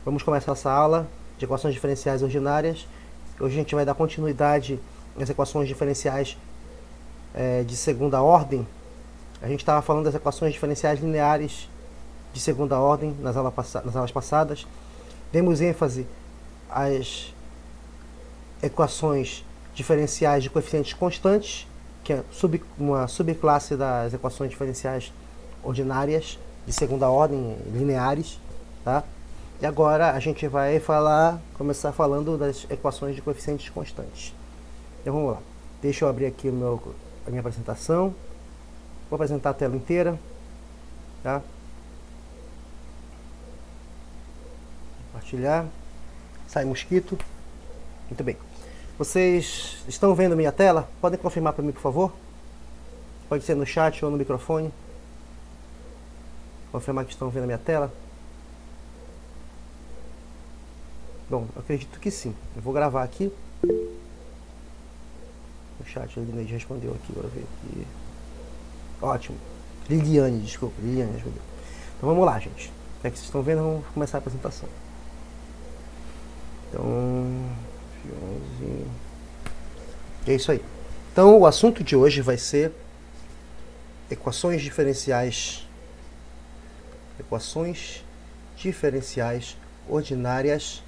Vamos começar essa aula de equações diferenciais ordinárias. Hoje a gente vai dar continuidade às equações diferenciais de segunda ordem. A gente estava falando das equações diferenciais lineares de segunda ordem nas aulas passadas. Demos ênfase às equações diferenciais de coeficientes constantes, que é uma subclasse das equações diferenciais ordinárias de segunda ordem, lineares, tá? E agora a gente vai começar falando das equações de coeficientes constantes. Então vamos lá. Deixa eu abrir aqui a minha apresentação. Vou apresentar a tela inteira, tá? Compartilhar. Sai mosquito. Muito bem. Vocês estão vendo minha tela? Podem confirmar para mim, por favor? Pode ser no chat ou no microfone. Confirmar que estão vendo a minha tela. Bom, eu acredito que sim. Eu vou gravar aqui. O chat, a Liliane respondeu aqui, agora ver aqui. Ótimo. Liliane, desculpa. Liliane respondeu. Então vamos lá, gente. É que vocês estão vendo, vamos começar a apresentação. Então, 11. É isso aí. Então, o assunto de hoje vai ser equações diferenciais ordinárias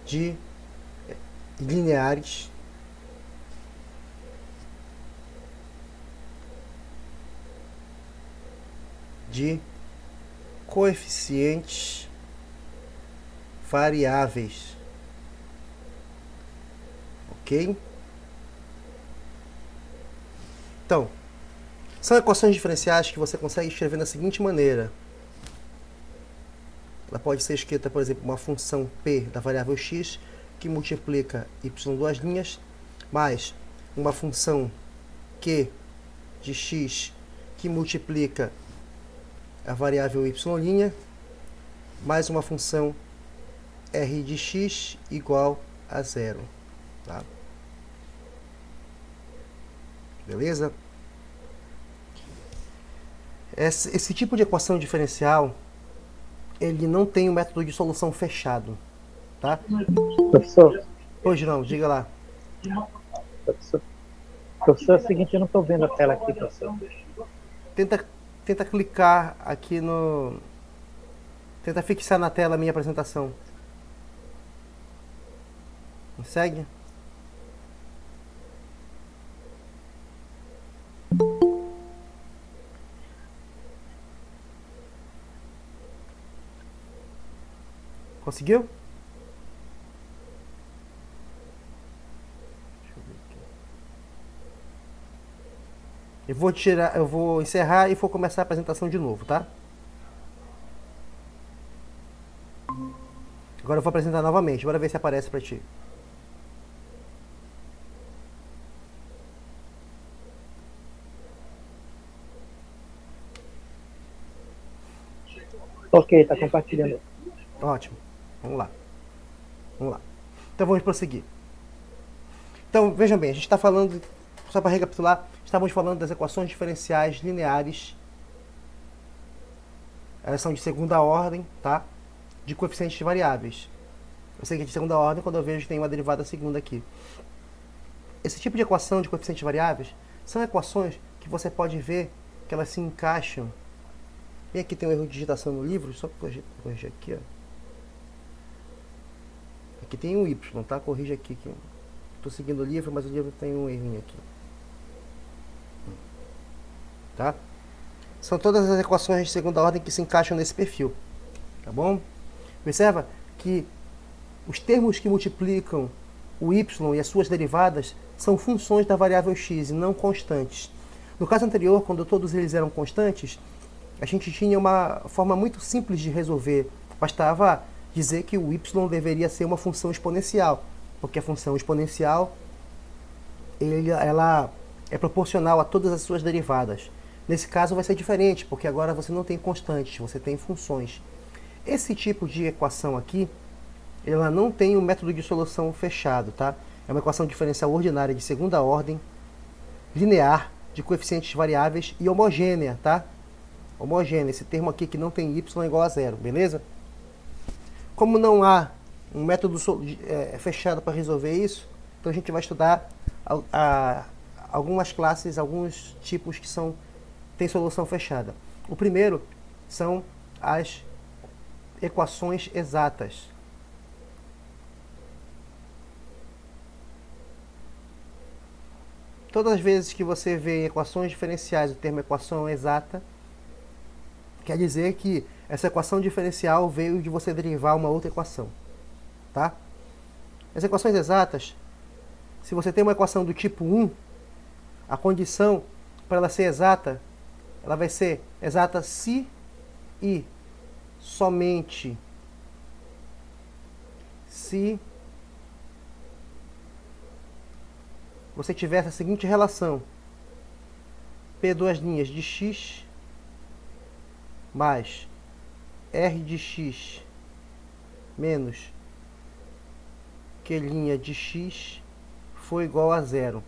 de lineares de coeficientes variáveis. Ok? Então, são equações diferenciais que você consegue escrever da seguinte maneira. Ela pode ser escrita, por exemplo, uma função p da variável x que multiplica y duas linhas, mais uma função q de x que multiplica a variável y', mais uma função r de x igual a zero. Tá? Beleza? Esse tipo de equação diferencial, ele não tem um método de solução fechado. Tá? Professor, Hoje não, diga lá. professor, é o seguinte, eu não estou vendo a tela aqui, professor. Tenta clicar aqui no... Tenta fixar na tela a minha apresentação. Consegue? Conseguiu? Eu vou encerrar e vou começar a apresentação de novo, tá? Agora eu vou apresentar novamente, bora ver se aparece pra ti. Ok, está compartilhando. Ótimo. Vamos lá. Então vamos prosseguir. Então, vejam bem, a gente está falando, só para recapitular, estávamos falando das equações diferenciais lineares. Elas são de segunda ordem, tá? De coeficientes variáveis. Eu sei que é de segunda ordem quando eu vejo que tem uma derivada segunda aqui. Esse tipo de equação de coeficientes variáveis são equações que você pode ver que elas se encaixam. E aqui tem um erro de digitação no livro, só corrigir aqui, ó. Aqui tem um Y, tá? Corrija aqui. Estou seguindo o livro, mas o livro tem um errinho aqui. Tá? São todas as equações de segunda ordem que se encaixam nesse perfil. Tá bom? Observa que os termos que multiplicam o y e as suas derivadas são funções da variável x e não constantes. No caso anterior, quando todos eles eram constantes, a gente tinha uma forma muito simples de resolver. Bastava dizer que o y deveria ser uma função exponencial, porque a função exponencial ela é proporcional a todas as suas derivadas. Nesse caso vai ser diferente, porque agora você não tem constantes, você tem funções. Esse tipo de equação aqui, ela não tem um método de solução fechado, tá? É uma equação diferencial ordinária de segunda ordem, linear, de coeficientes variáveis e homogênea, tá? Homogênea, esse termo aqui que não tem y é igual a zero, beleza? Como não há um método fechado para resolver isso, então a gente vai estudar algumas classes, alguns tipos que têm solução fechada. O primeiro são as equações exatas. Todas as vezes que você vê em equações diferenciais o termo equação exata, quer dizer que essa equação diferencial veio de você derivar uma outra equação, tá? As equações exatas, se você tem uma equação do tipo 1, a condição para ela ser exata, ela vai ser exata se e somente se você tiver essa seguinte relação: P duas linhas de x mais R de x menos Q' de x for igual a zero.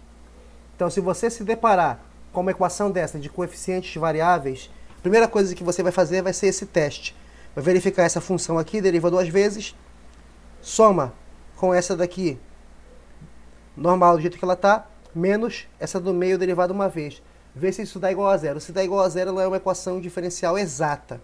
Então, se você se deparar com uma equação dessa de coeficientes variáveis, a primeira coisa que você vai fazer vai ser esse teste. Vai verificar essa função aqui, deriva duas vezes, soma com essa daqui, normal do jeito que ela está, menos essa do meio derivada uma vez. Vê se isso dá igual a zero. Se dá igual a zero, ela é uma equação diferencial exata.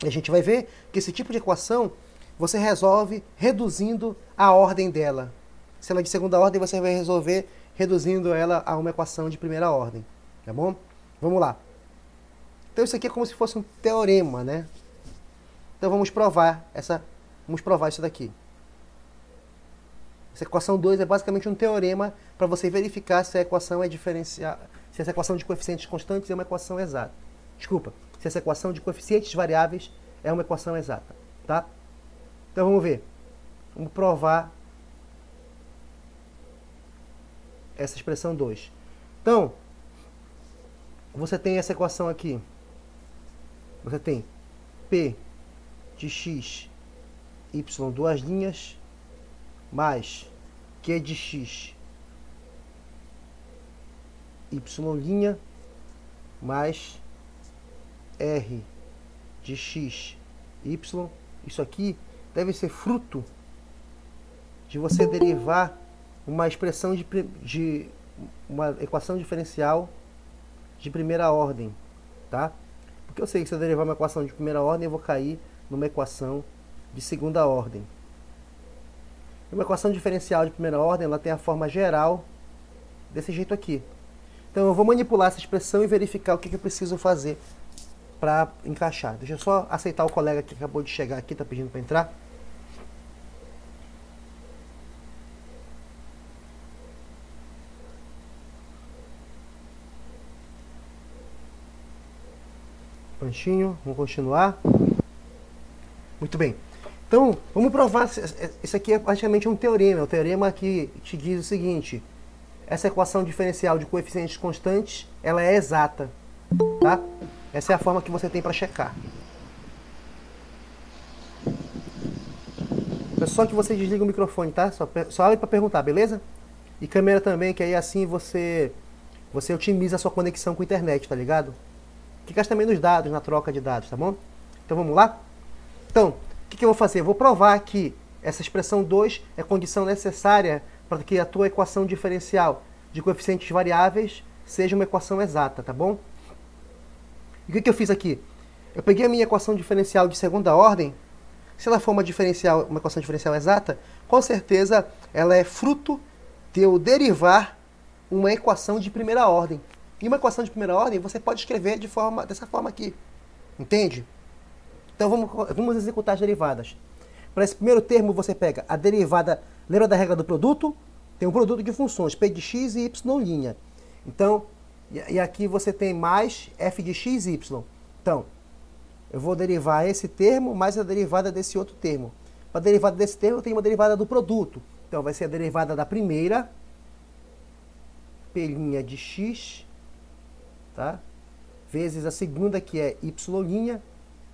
E a gente vai ver que esse tipo de equação você resolve reduzindo a ordem dela. Se ela é de segunda ordem, você vai resolver reduzindo ela a uma equação de primeira ordem. Tá bom? Vamos lá. Então isso aqui é como se fosse um teorema, né? Então vamos provar isso daqui. Essa equação 2 é basicamente um teorema para você verificar se a equação é diferencial, se essa equação de coeficientes constantes é uma equação exata. Desculpa, se essa equação de coeficientes variáveis é uma equação exata, tá? Então vamos ver. Vamos provar essa expressão 2. Então, você tem essa equação aqui. Você tem P de x, y duas linhas, mais Q de x, y', mais R de x, y. Isso aqui deve ser fruto de você derivar uma expressão de uma equação diferencial de primeira ordem, tá? Porque eu sei que se eu derivar uma equação de primeira ordem, eu vou cair numa equação de segunda ordem. Uma equação diferencial de primeira ordem, ela tem a forma geral desse jeito aqui. Então eu vou manipular essa expressão e verificar o que eu preciso fazer para encaixar. Deixa eu só aceitar o colega que acabou de chegar aqui, está pedindo para entrar. Prontinho, vamos continuar. Muito bem. Então, vamos provar. Isso aqui é praticamente um teorema. É um teorema que te diz o seguinte: essa equação diferencial de coeficientes constantes, ela é exata, tá? Essa é a forma que você tem para checar. É só que você desliga o microfone, tá? Só abre para perguntar, beleza? E câmera também, que aí assim você otimiza a sua conexão com a internet, tá ligado? Que gasta menos dados na troca de dados, tá bom? Então vamos lá? Então, o que eu vou fazer? Eu vou provar que essa expressão 2 é condição necessária para que a tua equação diferencial de coeficientes variáveis seja uma equação exata, tá bom? E o que eu fiz aqui? Eu peguei a minha equação diferencial de segunda ordem. Se ela for uma equação diferencial exata, com certeza ela é fruto de eu derivar uma equação de primeira ordem. E uma equação de primeira ordem você pode escrever dessa forma aqui. Entende? Então vamos executar as derivadas. Para esse primeiro termo você pega a derivada, lembra da regra do produto? Tem um produto de funções, P de x e y'. Então, e aqui você tem mais f de x e y. Então, eu vou derivar esse termo mais a derivada desse outro termo. Para a derivada desse termo eu tenho uma derivada do produto. Então vai ser a derivada da primeira, P' de x, tá? Vezes a segunda, que é y',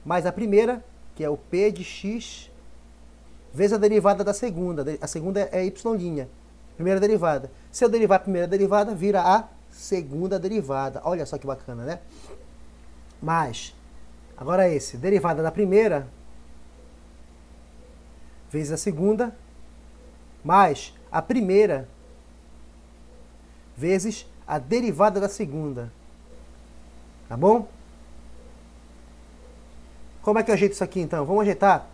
mais a primeira, que é o P de x, vezes a derivada da segunda. A segunda é y', primeira derivada. Se eu derivar a primeira derivada, vira a segunda derivada. Olha só que bacana, né? Mas, agora esse, derivada da primeira, vezes a segunda, mais a primeira vezes a derivada da segunda. Tá bom? Como é que eu ajeito isso aqui, então? Vamos ajeitar?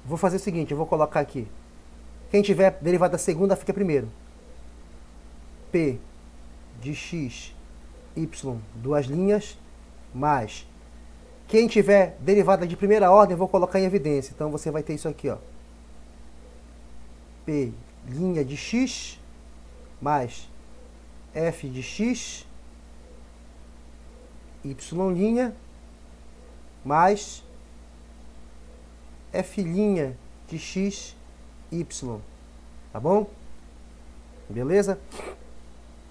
Vou fazer o seguinte, eu vou colocar aqui. Quem tiver derivada da segunda, fica primeiro. P de x, y, duas linhas, mais. Quem tiver derivada de primeira ordem, eu vou colocar em evidência. Então, você vai ter isso aqui, ó. P, linha de x, mais f de x, y', mais f' de x, y. Tá bom? Beleza?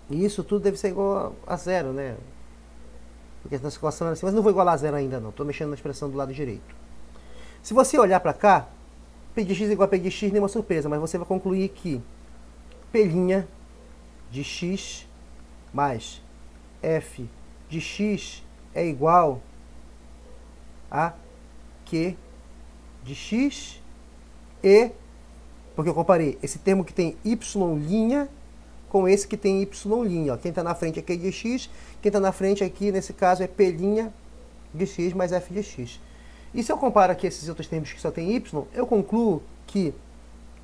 E isso tudo deve ser igual a zero, né? Porque essa equação é assim, mas não vou igualar a zero ainda não. Estou mexendo na expressão do lado direito. Se você olhar para cá, P de x igual a P de x, nenhuma surpresa, mas você vai concluir que P' de x mais f de x é igual a Q de x e, porque eu comparei esse termo que tem y' com esse que tem y'. Ó. Quem está na frente é Q de x, quem está na frente aqui, nesse caso, é P' de x mais f de x. E se eu comparo aqui esses outros termos que só tem y, eu concluo que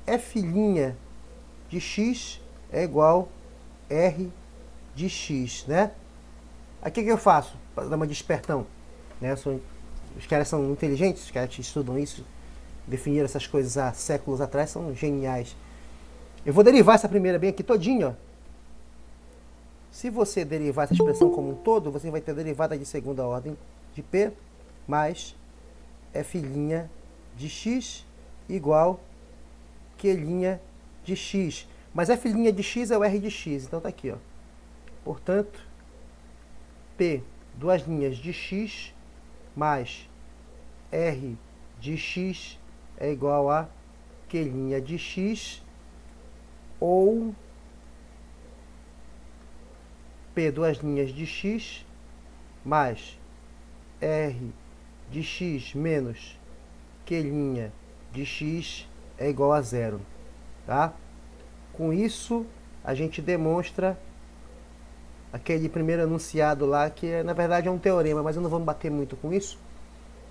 f' de x é igual a r de x, né? Aqui o que eu faço? Para dar uma despertão. Né? Os caras são inteligentes, os caras que estudam isso, definiram essas coisas há séculos atrás, são geniais. Eu vou derivar essa primeira bem aqui todinha, ó. Se você derivar essa expressão como um todo, você vai ter a derivada de segunda ordem de P mais f' de x igual Q' de x. Mas f' de x é o r de x, então tá aqui, ó. Portanto, P, duas linhas de x, mais r de x é igual a Q' de x, ou P, duas linhas de x, mais r de x menos Q' de x é igual a zero. Tá? Com isso, a gente demonstra aquele primeiro enunciado lá, que na verdade é um teorema, mas eu não vou me bater muito com isso,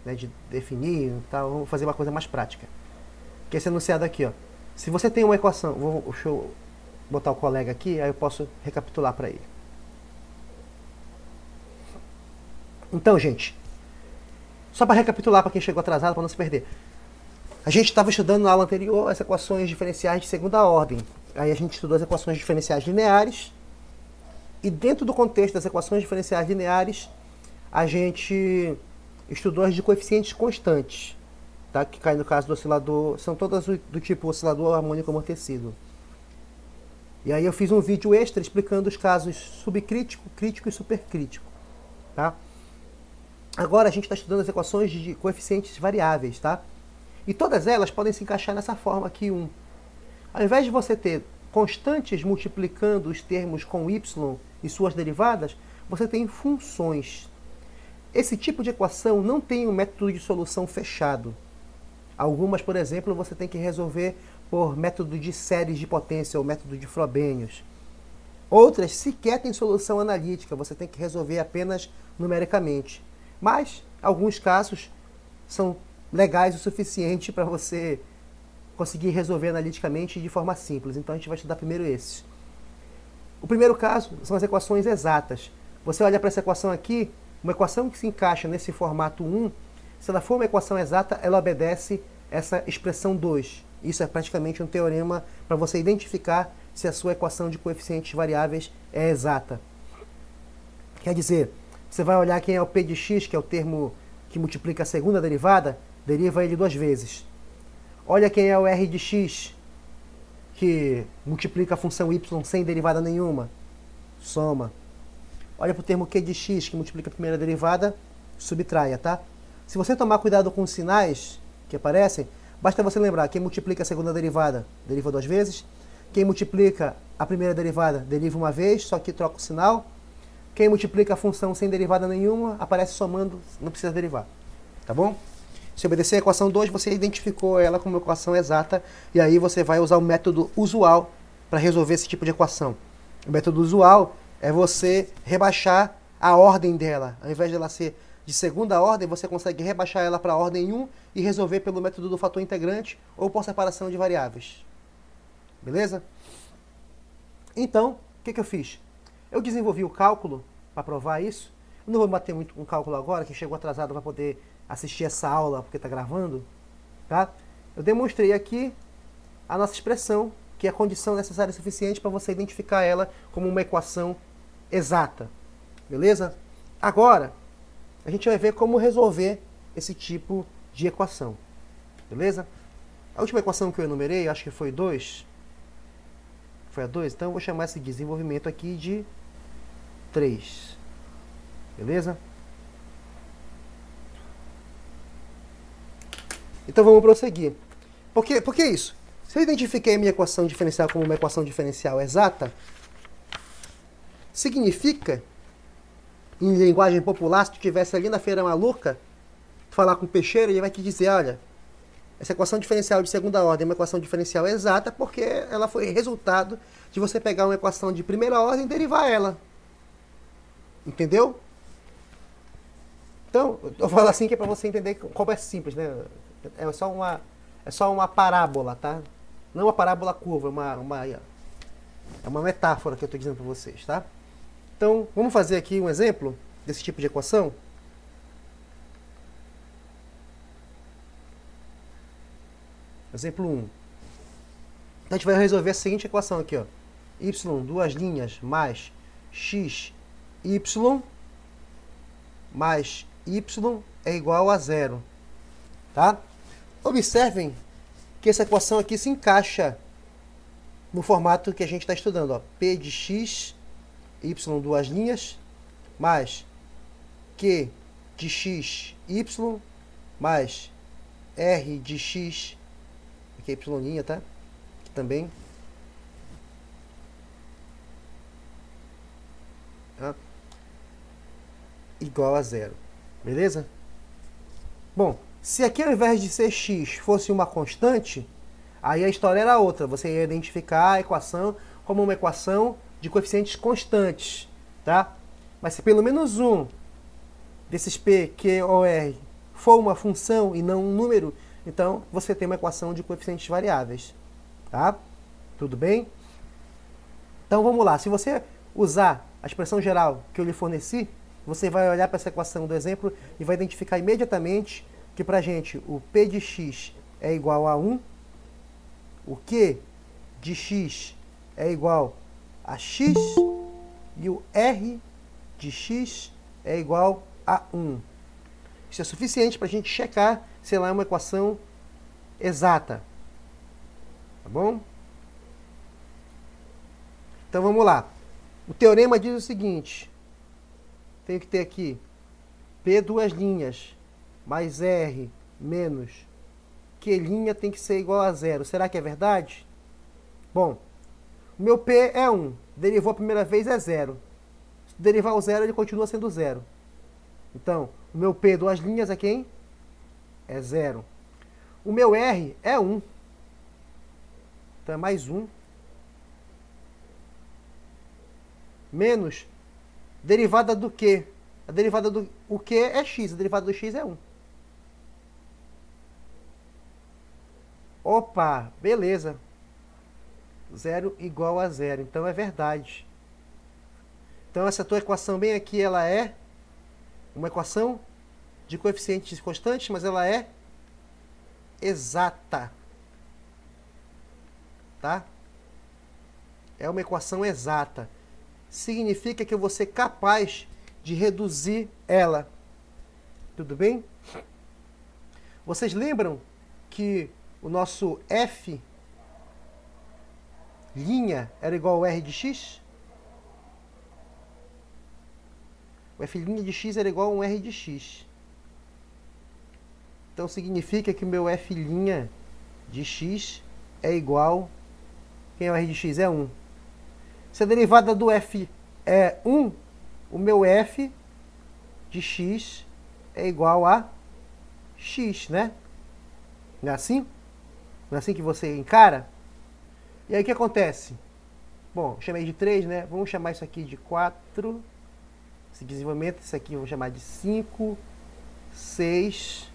né, de definir e tal, vamos fazer uma coisa mais prática. Que esse enunciado aqui, ó. Se você tem uma equação, deixa eu botar o colega aqui, aí eu posso recapitular para ele. Então, gente, só para recapitular para quem chegou atrasado, para não se perder. A gente estava estudando na aula anterior as equações diferenciais de segunda ordem. Aí a gente estudou as equações diferenciais lineares. E dentro do contexto das equações diferenciais lineares, a gente estudou as de coeficientes constantes, tá? Que cai no caso do oscilador, são todas do tipo oscilador harmônico amortecido. E aí eu fiz um vídeo extra explicando os casos subcrítico, crítico e supercrítico. Tá? Agora a gente está estudando as equações de coeficientes variáveis, tá? E todas elas podem se encaixar nessa forma aqui, 1. Ao invés de você ter constantes multiplicando os termos com y e suas derivadas, você tem funções. Esse tipo de equação não tem um método de solução fechado. Algumas, por exemplo, você tem que resolver por método de séries de potência ou método de Frobenius. Outras sequer têm solução analítica, você tem que resolver apenas numericamente. Mas alguns casos são legais o suficiente para você conseguir resolver analiticamente de forma simples. Então a gente vai estudar primeiro esses. O primeiro caso são as equações exatas. Você olha para essa equação aqui, uma equação que se encaixa nesse formato 1, se ela for uma equação exata, ela obedece essa expressão 2. Isso é praticamente um teorema para você identificar se a sua equação de coeficientes variáveis é exata. Quer dizer, você vai olhar quem é o P de x, que é o termo que multiplica a segunda derivada, deriva ele duas vezes. Olha quem é o R de x, que multiplica a função y sem derivada nenhuma, soma. Olha para o termo Q de x, que multiplica a primeira derivada, subtraia, tá? Se você tomar cuidado com os sinais que aparecem, basta você lembrar, quem multiplica a segunda derivada, deriva duas vezes. Quem multiplica a primeira derivada, deriva uma vez, só que troca o sinal. Quem multiplica a função sem derivada nenhuma, aparece somando, não precisa derivar. Tá bom? Se obedecer a equação 2, você identificou ela como uma equação exata, e aí você vai usar o método usual para resolver esse tipo de equação. O método usual é você rebaixar a ordem dela. Ao invés de ela ser de segunda ordem, você consegue rebaixar ela para a ordem 1 e resolver pelo método do fator integrante ou por separação de variáveis. Beleza? Então, o que eu fiz? Eu desenvolvi o cálculo para provar isso. Eu não vou bater muito com cálculo agora, quem chegou atrasado vai poder assistir essa aula porque está gravando. Tá? Eu demonstrei aqui a nossa expressão, que é a condição necessária e suficiente para você identificar ela como uma equação exata. Beleza? Agora, a gente vai ver como resolver esse tipo de equação. Beleza? A última equação que eu enumerei, acho que foi 2. Foi a 2? Então eu vou chamar esse desenvolvimento aqui de 3. Beleza? Então vamos prosseguir. Por que isso? Se eu identifiquei a minha equação diferencial como uma equação diferencial exata, significa, em linguagem popular, se tu estivesse ali na Feira Maluca, tu falar com o peixeiro, ele vai te dizer, olha, essa equação diferencial de segunda ordem é uma equação diferencial exata porque ela foi resultado de você pegar uma equação de primeira ordem e derivar ela. Entendeu? Então, eu falo assim que é para você entender como é simples, né? É só uma parábola, tá? Não uma parábola curva, é uma metáfora que eu estou dizendo para vocês, tá? Então, vamos fazer aqui um exemplo desse tipo de equação? Exemplo 1. Então, a gente vai resolver a seguinte equação aqui, ó. Y, duas linhas, mais x, y, mais y é igual a 0. Tá? Observem que essa equação aqui se encaixa no formato que a gente está estudando. Ó. P de x, y, duas linhas, mais Q de x, y, mais R de x, aqui é y', tá? Aqui também. Tá? Igual a 0. Beleza? Bom, se aqui ao invés de ser x fosse uma constante, aí a história era outra. Você ia identificar a equação como uma equação de coeficientes constantes, tá? Mas se pelo menos um desses P, Q ou R for uma função e não um número, então você tem uma equação de coeficientes variáveis, tá? Tudo bem? Então vamos lá. Se você usar a expressão geral que eu lhe forneci, você vai olhar para essa equação do exemplo e vai identificar imediatamente que para a gente o P de x é igual a 1, o Q de x é igual a x e o R de x é igual a 1. Isso é suficiente para a gente checar se ela é uma equação exata. Tá bom? Então vamos lá. O teorema diz o seguinte. Tenho que ter aqui P duas linhas mais R menos Q' tem que ser igual a 0. Será que é verdade? Bom, o meu P é 1. Derivou a primeira vez é 0. Se derivar o 0, ele continua sendo 0. Então, o meu P duas linhas é quem? É 0. O meu R é 1. Então é mais 1. Menos derivada do Q. A derivada do o Q é x, a derivada do x é 1. Opa, beleza. 0 igual a 0. Então é verdade. Então essa tua equação bem aqui, ela é uma equação de coeficientes constantes, mas ela é exata. Tá? É uma equação exata. Significa que eu vou ser capaz de reduzir ela. Tudo bem? Vocês lembram que o nosso f' era igual ao r de x? O f' de x era igual a um r de x. Então significa que o meu f' de x é igual... Quem é o r de x? É 1. Se a derivada do f é 1, o meu f de x é igual a x, né? Não é assim? Não é assim que você encara? E aí o que acontece? Bom, chamei de 3, né? Vamos chamar isso aqui de 4. Esse desenvolvimento, isso aqui eu vou chamar de 5, 6,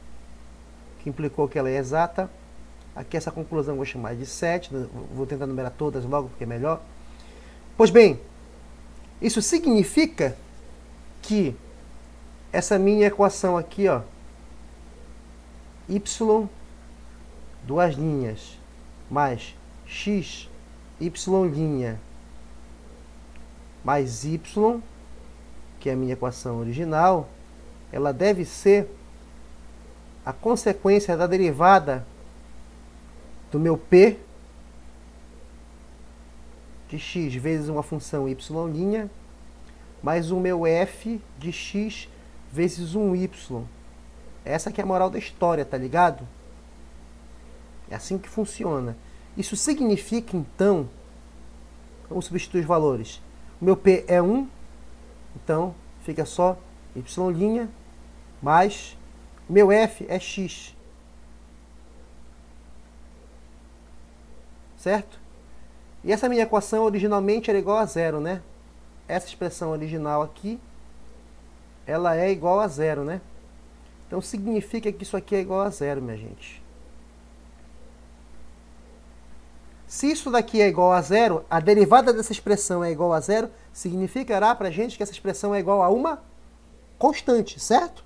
que implicou que ela é exata. Aqui essa conclusão eu vou chamar de 7, vou tentar numerar todas logo porque é melhor. Pois bem, isso significa que essa minha equação aqui, ó, y, duas linhas, mais x, y', mais y, que é a minha equação original, ela deve ser a consequência da derivada do meu p de x vezes uma função y', mais o meu f de x vezes um y. Essa que é a moral da história, tá ligado? É assim que funciona. Isso significa, então, vamos substituir os valores. O meu p é 1, então fica só y', mais o meu f é x. Certo? E essa minha equação originalmente era igual a zero, né? Essa expressão original aqui, ela é igual a zero, né? Então significa que isso aqui é igual a zero, minha gente. Se isso daqui é igual a zero, a derivada dessa expressão é igual a zero, significará para a gente que essa expressão é igual a uma constante, certo?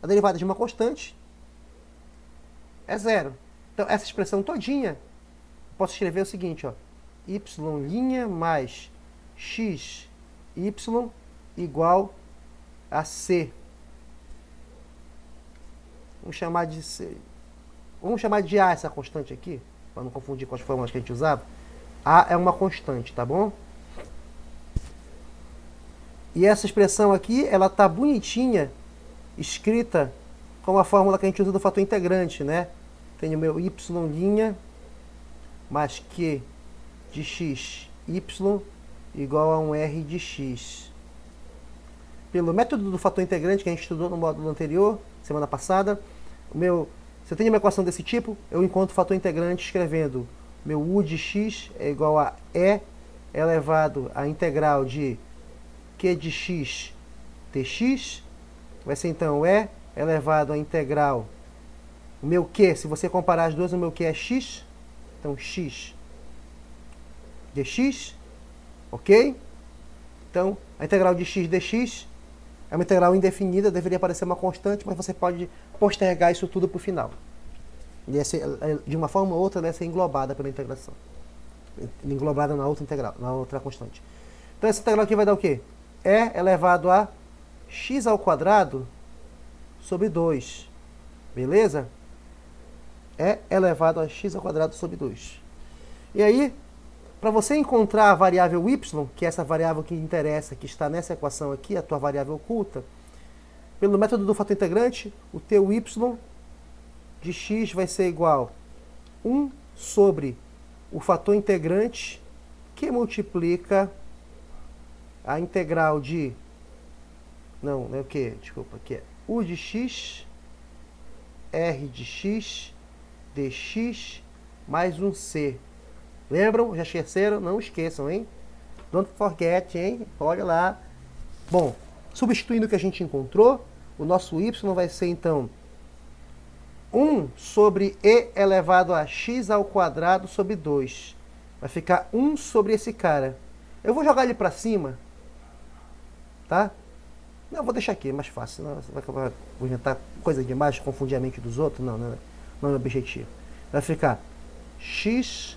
A derivada de uma constante é zero. Então essa expressão todinha, posso escrever o seguinte, ó, y' mais x y igual a c. Vamos chamar de A essa constante aqui, para não confundir com as fórmulas que a gente usava. A é uma constante, tá bom? E essa expressão aqui, ela tá bonitinha, escrita com a fórmula que a gente usa do fator integrante, né? Tenho o meu y' mais q de x y igual a um r de x. Pelo método do fator integrante que a gente estudou no módulo anterior, semana passada, se eu tenho uma equação desse tipo, eu encontro o fator integrante escrevendo meu u de x é igual a e elevado à integral de q de x dx, vai ser então e elevado à integral, o meu q, se você comparar as duas, o meu q é x, então x dx, ok? Então, a integral de x dx é uma integral indefinida, deveria parecer uma constante, mas você pode postergar isso tudo para o final. De uma forma ou outra, ela vai ser englobada pela integração. Englobada na outra integral, na outra constante. Então, essa integral aqui vai dar o quê? E elevado a x ao quadrado sobre 2. Beleza? E elevado a x ao quadrado sobre 2. E aí, para você encontrar a variável y, que é essa variável que interessa, que está nessa equação aqui, a tua variável oculta, pelo método do fator integrante, o teu y de x vai ser igual a 1 sobre o fator integrante que multiplica a integral de... Não é o que? Desculpa, aqui é u de x, r de x, dx, mais um c. Lembram? Já esqueceram? Não esqueçam, hein? Don't forget, hein? Olha lá. Bom, substituindo o que a gente encontrou, o nosso y vai ser, então, 1 sobre e elevado a x ao quadrado sobre 2. Vai ficar 1 sobre esse cara. Eu vou jogar ele para cima, tá? Não, vou deixar aqui, é mais fácil. Não, você vai acabar, vou inventar coisa demais, confundir a mente dos outros. Não é o objetivo. Vai ficar x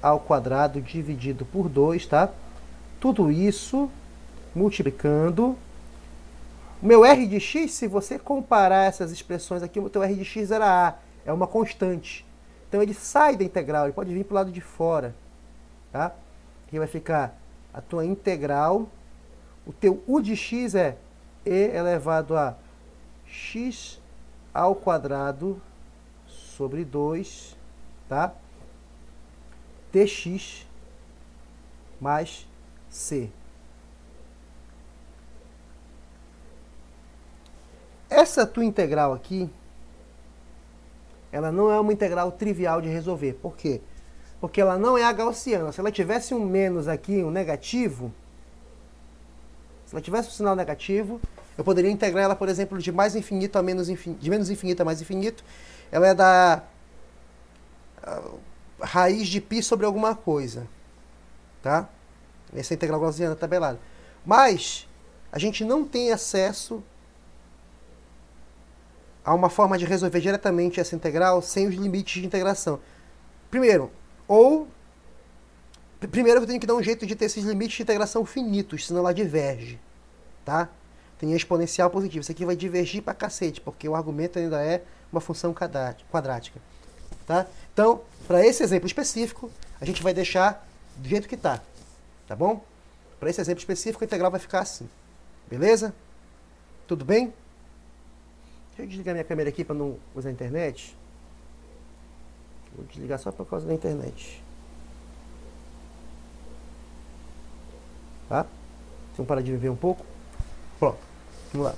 ao quadrado dividido por 2, tá? Tudo isso multiplicando. O meu r de x, se você comparar essas expressões aqui, o teu r de x era a, é uma constante. Então ele sai da integral, ele pode vir para o lado de fora, tá? Aqui vai ficar a tua integral. O teu u de x é e elevado a x ao quadrado sobre 2, tá? Dx mais c. Essa tua integral aqui, ela não é uma integral trivial de resolver. Por quê? Porque ela não é a gaussiana. Se ela tivesse um menos aqui, um negativo, se ela tivesse um sinal negativo, eu poderia integrar ela, por exemplo, de mais infinito a menos infinito, de menos infinito a mais infinito. Ela é da raiz de π sobre alguma coisa, tá? Essa é a integral gaussiana tabelada. Mas a gente não tem acesso a uma forma de resolver diretamente essa integral sem os limites de integração. Primeiro eu tenho que dar um jeito de ter esses limites de integração finitos, senão ela diverge, tá? Tem a exponencial positiva. Isso aqui vai divergir pra cacete, porque o argumento ainda é uma função quadrática, tá? Então, para esse exemplo específico, a gente vai deixar do jeito que tá, tá bom? Para esse exemplo específico, a integral vai ficar assim, beleza? Tudo bem? Deixa eu desligar minha câmera aqui para não usar a internet. Vou desligar só por causa da internet. Tá? Vamos parar de viver um pouco. Pronto. Vamos lá.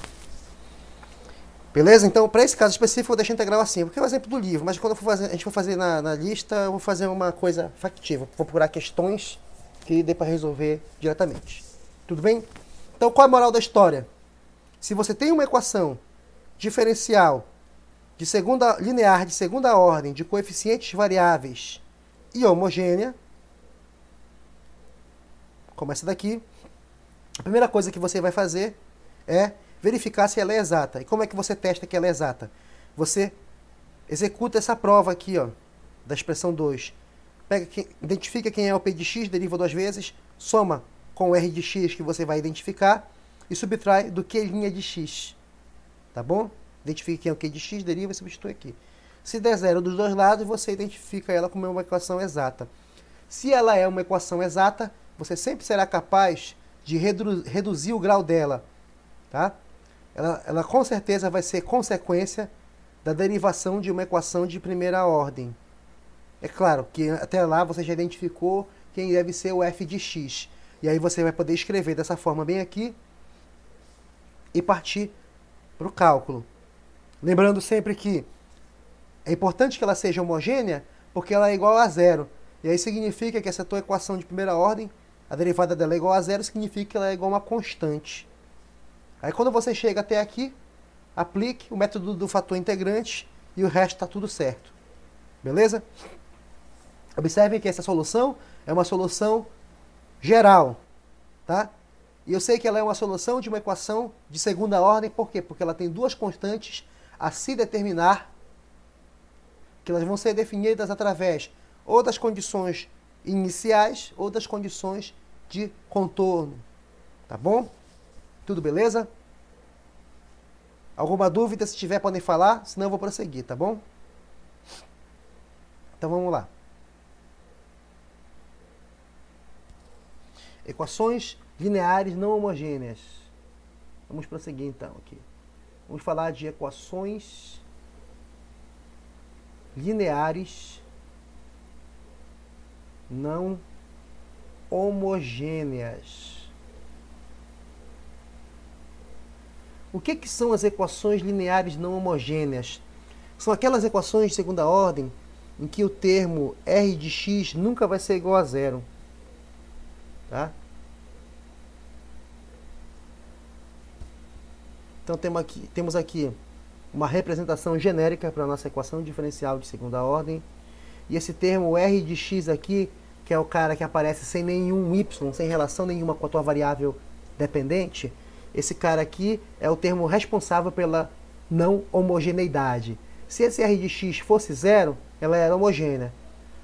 Beleza? Então, para esse caso específico, eu vou deixar a integral assim. Porque é o exemplo do livro. Mas quando a gente for fazer na lista, eu vou fazer uma coisa factível. Vou procurar questões que dê para resolver diretamente. Tudo bem? Então, qual é a moral da história? Se você tem uma equação diferencial linear de segunda ordem, de coeficientes variáveis e homogênea, como essa daqui, a primeira coisa que você vai fazer é verificar se ela é exata. E como é que você testa que ela é exata? Você executa essa prova aqui, ó, da expressão 2. Identifica quem é o P de x, deriva duas vezes, soma com o R de x que você vai identificar e subtrai do Q' de x. Tá bom? Identifique quem é o Q de x, deriva e substitui aqui. Se der zero dos dois lados, você identifica ela como uma equação exata. Se ela é uma equação exata, você sempre será capaz de reduzir o grau dela. Tá? Ela com certeza vai ser consequência da derivação de uma equação de primeira ordem. É claro que até lá você já identificou quem deve ser o f de x. E aí você vai poder escrever dessa forma bem aqui e partir para o cálculo. Lembrando sempre que é importante que ela seja homogênea, porque ela é igual a zero. E aí significa que essa tua equação de primeira ordem, a derivada dela é igual a zero, significa que ela é igual a uma constante. Aí quando você chega até aqui, aplique o método do fator integrante e o resto está tudo certo. Beleza? Observem que essa solução é uma solução geral, tá? E eu sei que ela é uma solução de uma equação de segunda ordem, por quê? Porque ela tem duas constantes a se determinar, que elas vão ser definidas através ou das condições iniciais ou das condições de contorno. Tá bom? Tudo beleza? Alguma dúvida? Se tiver, podem falar, senão eu vou prosseguir, tá bom? Então vamos lá. Equações lineares não homogêneas. Vamos prosseguir então aqui. Vamos falar de equações lineares não homogêneas. O que são as equações lineares não homogêneas? São aquelas equações de segunda ordem em que o termo r de x nunca vai ser igual a zero. Tá? Então temos aqui uma representação genérica para a nossa equação diferencial de segunda ordem. E esse termo r de x aqui, que é o cara que aparece sem nenhum y, sem relação nenhuma com a tua variável dependente, esse cara aqui é o termo responsável pela não homogeneidade. Se esse r de x fosse zero, ela era homogênea.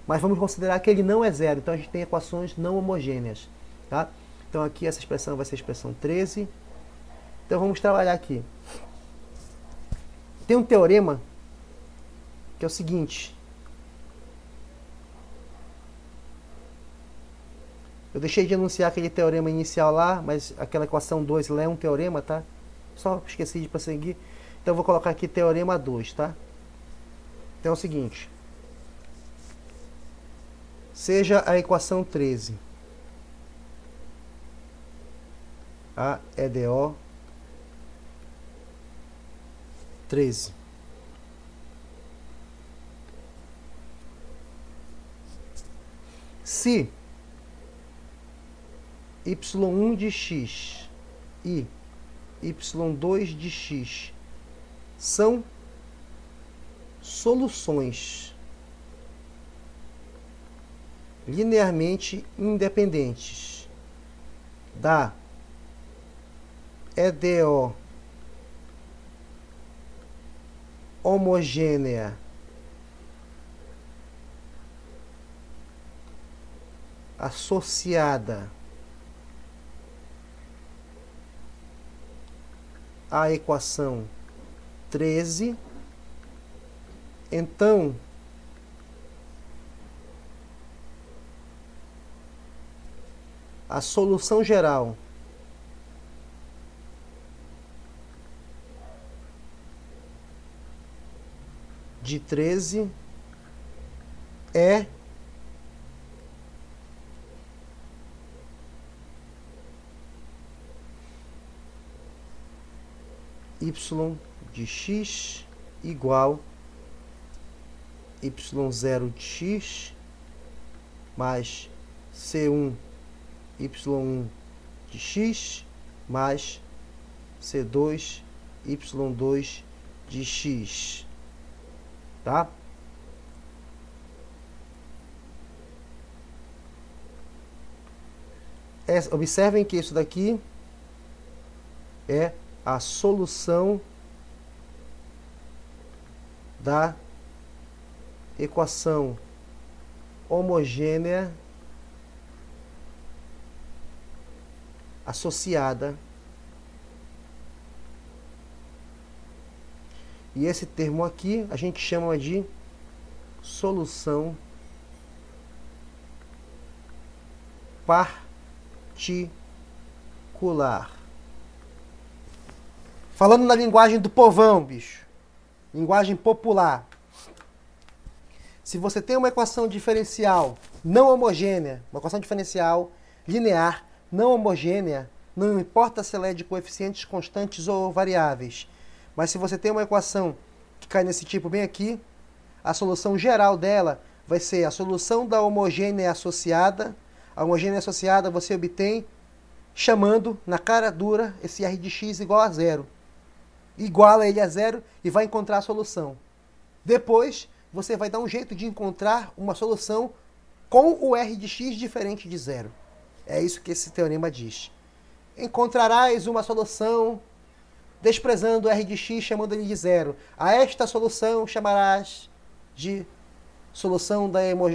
Mas vamos considerar que ele não é zero, então a gente tem equações não homogêneas. Tá? Então aqui essa expressão vai ser a expressão 13. Então vamos trabalhar aqui. Tem um teorema que é o seguinte. Eu deixei de anunciar aquele teorema inicial lá, mas aquela equação 2 lá é um teorema, tá? Só esqueci de prosseguir. Então eu vou colocar aqui teorema 2, tá? Então é o seguinte. Seja a equação 13. A EDO 13. Se y1 de x e y2 de x são soluções linearmente independentes da EDO homogênea associada à equação 13, então a solução geral de 13 é y de x igual y0 de x mais c1 y1 de x mais c2 y2 de x, tá? Observem que isso daqui é a solução da equação homogênea associada. E esse termo aqui a gente chama de solução particular. Falando na linguagem do povão, bicho. Linguagem popular. Se você tem uma equação diferencial não homogênea, uma equação diferencial linear não homogênea, não importa se ela é de coeficientes constantes ou variáveis, mas se você tem uma equação que cai nesse tipo bem aqui, a solução geral dela vai ser a solução da homogênea associada. A homogênea associada você obtém chamando na cara dura esse r de x igual a zero. Iguala ele a zero e vai encontrar a solução. Depois, você vai dar um jeito de encontrar uma solução com o r de x diferente de zero. É isso que esse teorema diz. Encontrarás uma solução desprezando o r de x, chamando ele de zero. A esta solução chamarás de solução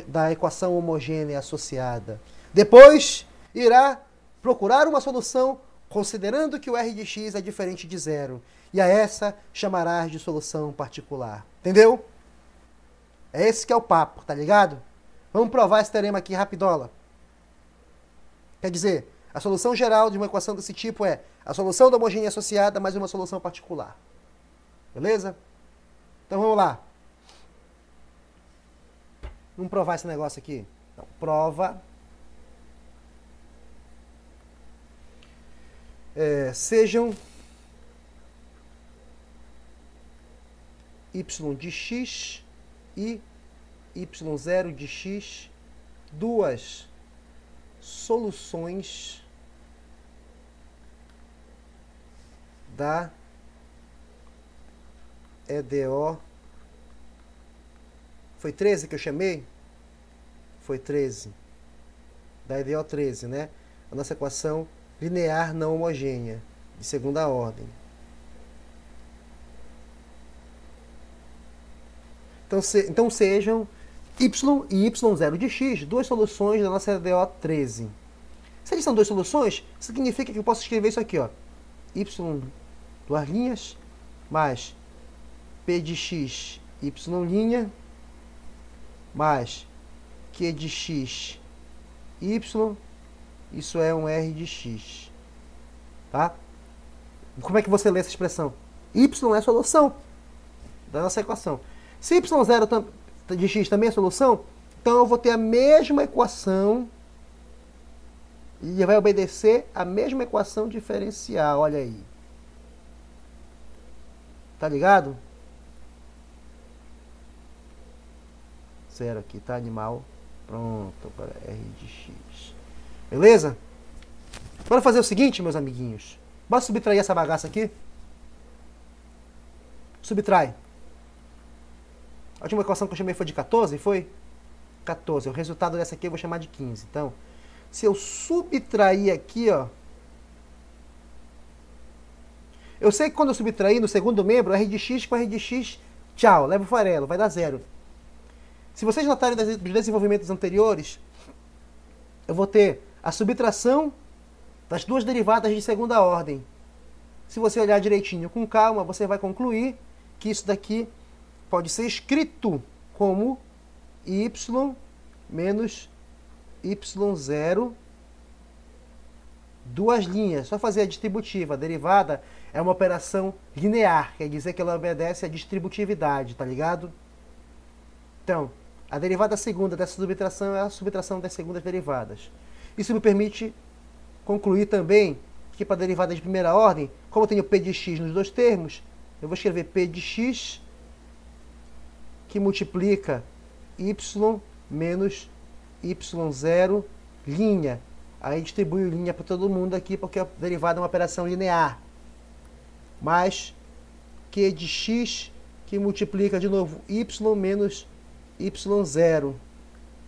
da equação homogênea associada. Depois, irá procurar uma solução considerando que o r de x é diferente de zero. E a essa chamarás de solução particular. Entendeu? É esse que é o papo, tá ligado? Vamos provar esse teorema aqui rapidola. Quer dizer, a solução geral de uma equação desse tipo é a solução da homogênea associada mais uma solução particular. Beleza? Então vamos lá. Vamos provar esse negócio aqui. Então, prova. Sejam y de x e y0 de x duas soluções da EDO. Foi 13 que eu chamei? Foi 13. Da EDO 13, né? A nossa equação linear não homogênea, de segunda ordem. Então sejam y e y0 de x, duas soluções da nossa EDO 13. Se eles são duas soluções, significa que eu posso escrever isso aqui, ó. Y, duas linhas, mais p de x, y', mais q de x, y, isso é um r de x. Tá? Como é que você lê essa expressão? Y é a solução da nossa equação. Se y0 de x também é solução, então eu vou ter a mesma equação e vai obedecer a mesma equação diferencial, olha aí. Tá ligado? Zero aqui, tá, animal? Pronto, agora R de X. Beleza? Bora fazer o seguinte, meus amiguinhos. Bora subtrair essa bagaça aqui. Subtrai. A última equação que eu chamei foi de 14, foi? 14. O resultado dessa aqui eu vou chamar de 15. Então, se eu subtrair aqui, ó. Eu sei que quando eu subtrair no segundo membro, R de X com R de X, tchau, leva o farelo, vai dar 0. Se vocês notarem dos desenvolvimentos anteriores, eu vou ter a subtração das duas derivadas de segunda ordem. Se você olhar direitinho com calma, você vai concluir que isso daqui pode ser escrito como y menos y0, duas linhas. Só fazer a distributiva. A derivada é uma operação linear, quer dizer que ela obedece à distributividade, tá ligado? Então, a derivada segunda dessa subtração é a subtração das segundas derivadas. Isso me permite concluir também que para a derivada de primeira ordem, como eu tenho p de x nos dois termos, eu vou escrever p de x que multiplica y menos y0 linha. Aí distribui linha para todo mundo aqui, porque a derivada é uma operação linear. Mais q de x que multiplica de novo y menos y0.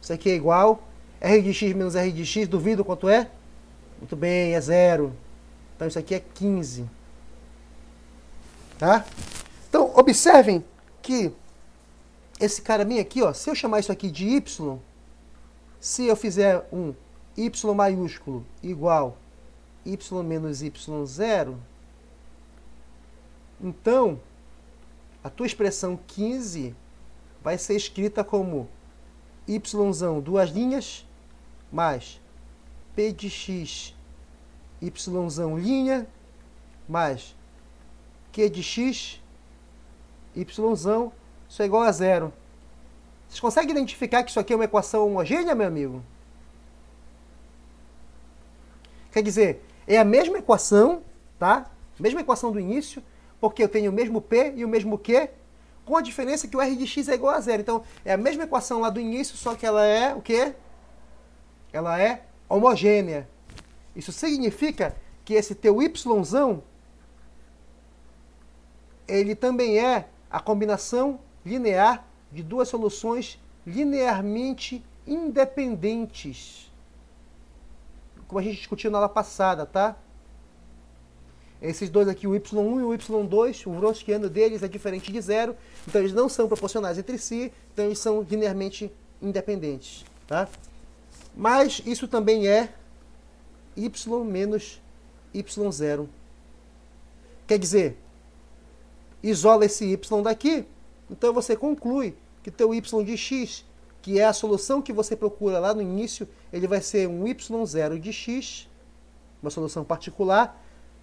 Isso aqui é igual r de x menos r de x, duvido quanto é? Muito bem, é 0. Então isso aqui é 15. Tá? Então observem que esse cara bem aqui, ó, se eu chamar isso aqui de y, se eu fizer um y maiúsculo igual y menos y0, então a tua expressão 15 vai ser escrita como y, duas linhas, mais p de x, y linha, mais q de x, y, isso é igual a 0. Vocês conseguem identificar que isso aqui é uma equação homogênea, meu amigo? Quer dizer, é a mesma equação, tá? Mesma equação do início, porque eu tenho o mesmo P e o mesmo Q, com a diferença que o R de x é igual a 0. Então, é a mesma equação lá do início, só que ela é o quê? Ela é homogênea. Isso significa que esse teu y, ele também é a combinação linear de duas soluções linearmente independentes. Como a gente discutiu na aula passada, tá? Esses dois aqui, o y1 e o y2, o Wronskiano deles é diferente de 0, então eles não são proporcionais entre si, então eles são linearmente independentes, tá? Mas isso também é y menos y0. Quer dizer, isola esse y daqui, então você conclui que teu y de x, que é a solução que você procura lá no início, ele vai ser um y0 de x, uma solução particular,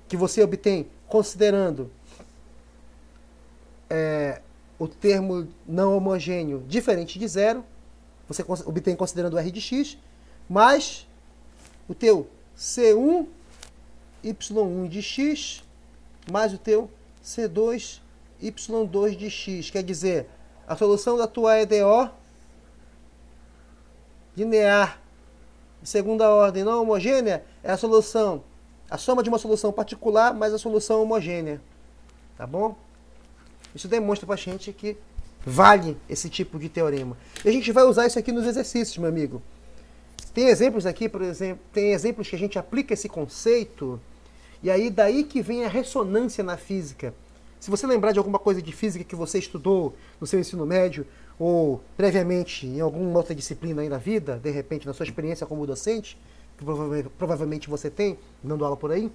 que você obtém considerando o termo não homogêneo diferente de 0, você obtém considerando o r de x, mais o teu C1, y1 de x, mais o teu C2, y2 de x. Quer dizer, a solução da tua EDO linear de segunda ordem não homogênea é a solução, a soma de uma solução particular mais a solução homogênea. Tá bom? Isso demonstra pra gente que vale esse tipo de teorema. E a gente vai usar isso aqui nos exercícios, meu amigo. Tem exemplos aqui, por exemplo, tem exemplos que a gente aplica esse conceito, e aí daí que vem a ressonância na física. Se você lembrar de alguma coisa de física que você estudou no seu ensino médio, ou previamente em alguma outra disciplina aí na vida, de repente na sua experiência como docente, que provavelmente você tem, dando aula por aí,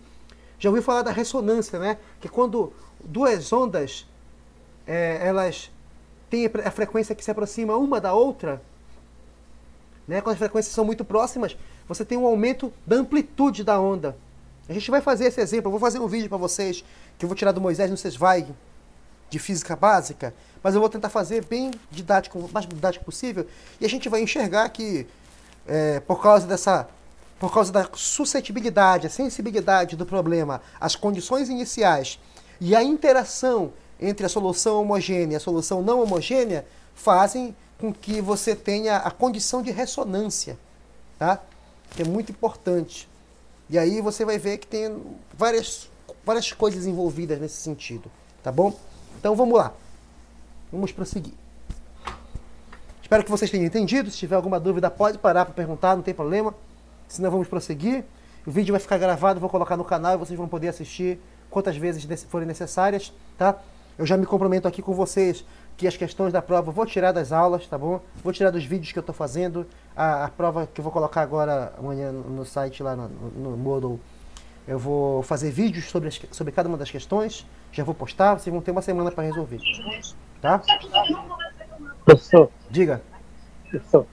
já ouviu falar da ressonância, né? Que quando duas ondas, elas têm a frequência que se aproxima uma da outra, né? Quando as frequências são muito próximas, você tem um aumento da amplitude da onda. A gente vai fazer esse exemplo, eu vou fazer um vídeo para vocês, que eu vou tirar do Moisés no Zweig, de física básica, mas eu vou tentar fazer bem didático, o mais didático possível, e a gente vai enxergar que, por causa da suscetibilidade, a sensibilidade do problema, as condições iniciais e a interação entre a solução homogênea e a solução não homogênea, fazem com que você tenha a condição de ressonância, tá? Que é muito importante. E aí você vai ver que tem várias coisas envolvidas nesse sentido, tá bom? Então vamos lá. Vamos prosseguir. Espero que vocês tenham entendido. Se tiver alguma dúvida, pode parar para perguntar, não tem problema. Senão vamos prosseguir. O vídeo vai ficar gravado, vou colocar no canal e vocês vão poder assistir quantas vezes forem necessárias, tá? Eu já me comprometo aqui com vocês que as questões da prova eu vou tirar das aulas, tá bom? Vou tirar dos vídeos que eu estou fazendo. A prova que eu vou colocar agora, amanhã, no site lá no Moodle, eu vou fazer vídeos sobre cada uma das questões. Já vou postar, vocês vão ter uma semana para resolver, tá? Professor, Diga. professor,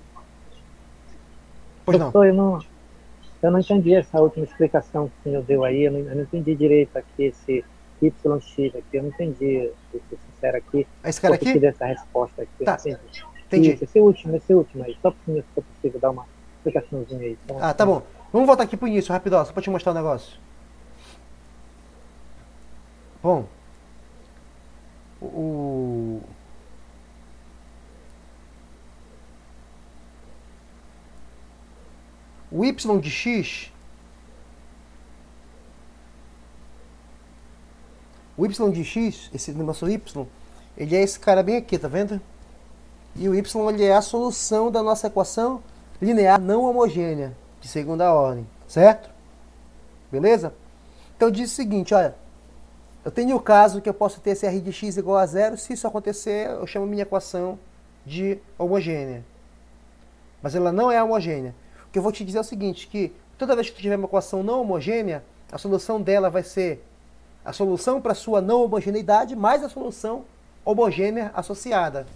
Pois não. professor, eu não entendi essa última explicação que o senhor deu aí, eu não entendi direito aqui esse YX aqui, eu não entendi, vou ser sincero aqui. Esse cara aqui? Dessa resposta aqui. Tá, Assim, entendi. Isso, esse último aí, só para o senhor, se for possível, dar uma explicaçãozinha aí. Então, Ah, tá bom. Vamos voltar aqui pro início, rapidão, só para te mostrar um negócio. Bom, o y de x, o y de x, esse negócio y, ele é esse cara bem aqui, tá vendo? E o y ele é a solução da nossa equação linear não homogênea de segunda ordem, certo? Beleza? Então diz o seguinte, olha, eu tenho o caso que eu posso ter esse r de x igual a zero. Se isso acontecer, eu chamo minha equação de homogênea. Mas ela não é homogênea. O que eu vou te dizer é o seguinte, que toda vez que tu tiver uma equação não homogênea, a solução dela vai ser a solução para sua não homogeneidade mais a solução homogênea associada.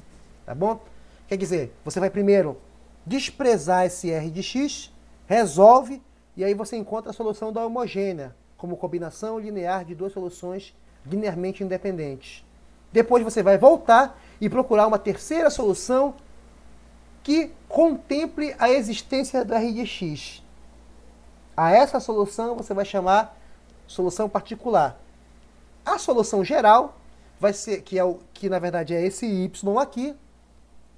Tá bom? Quer dizer, você vai primeiro desprezar esse r de x, resolve, e aí você encontra a solução da homogênea, como combinação linear de duas soluções linearmente independentes. Depois você vai voltar e procurar uma terceira solução que contemple a existência do r de x. A essa solução você vai chamar solução particular. A solução geral vai ser, que na verdade é esse y aqui,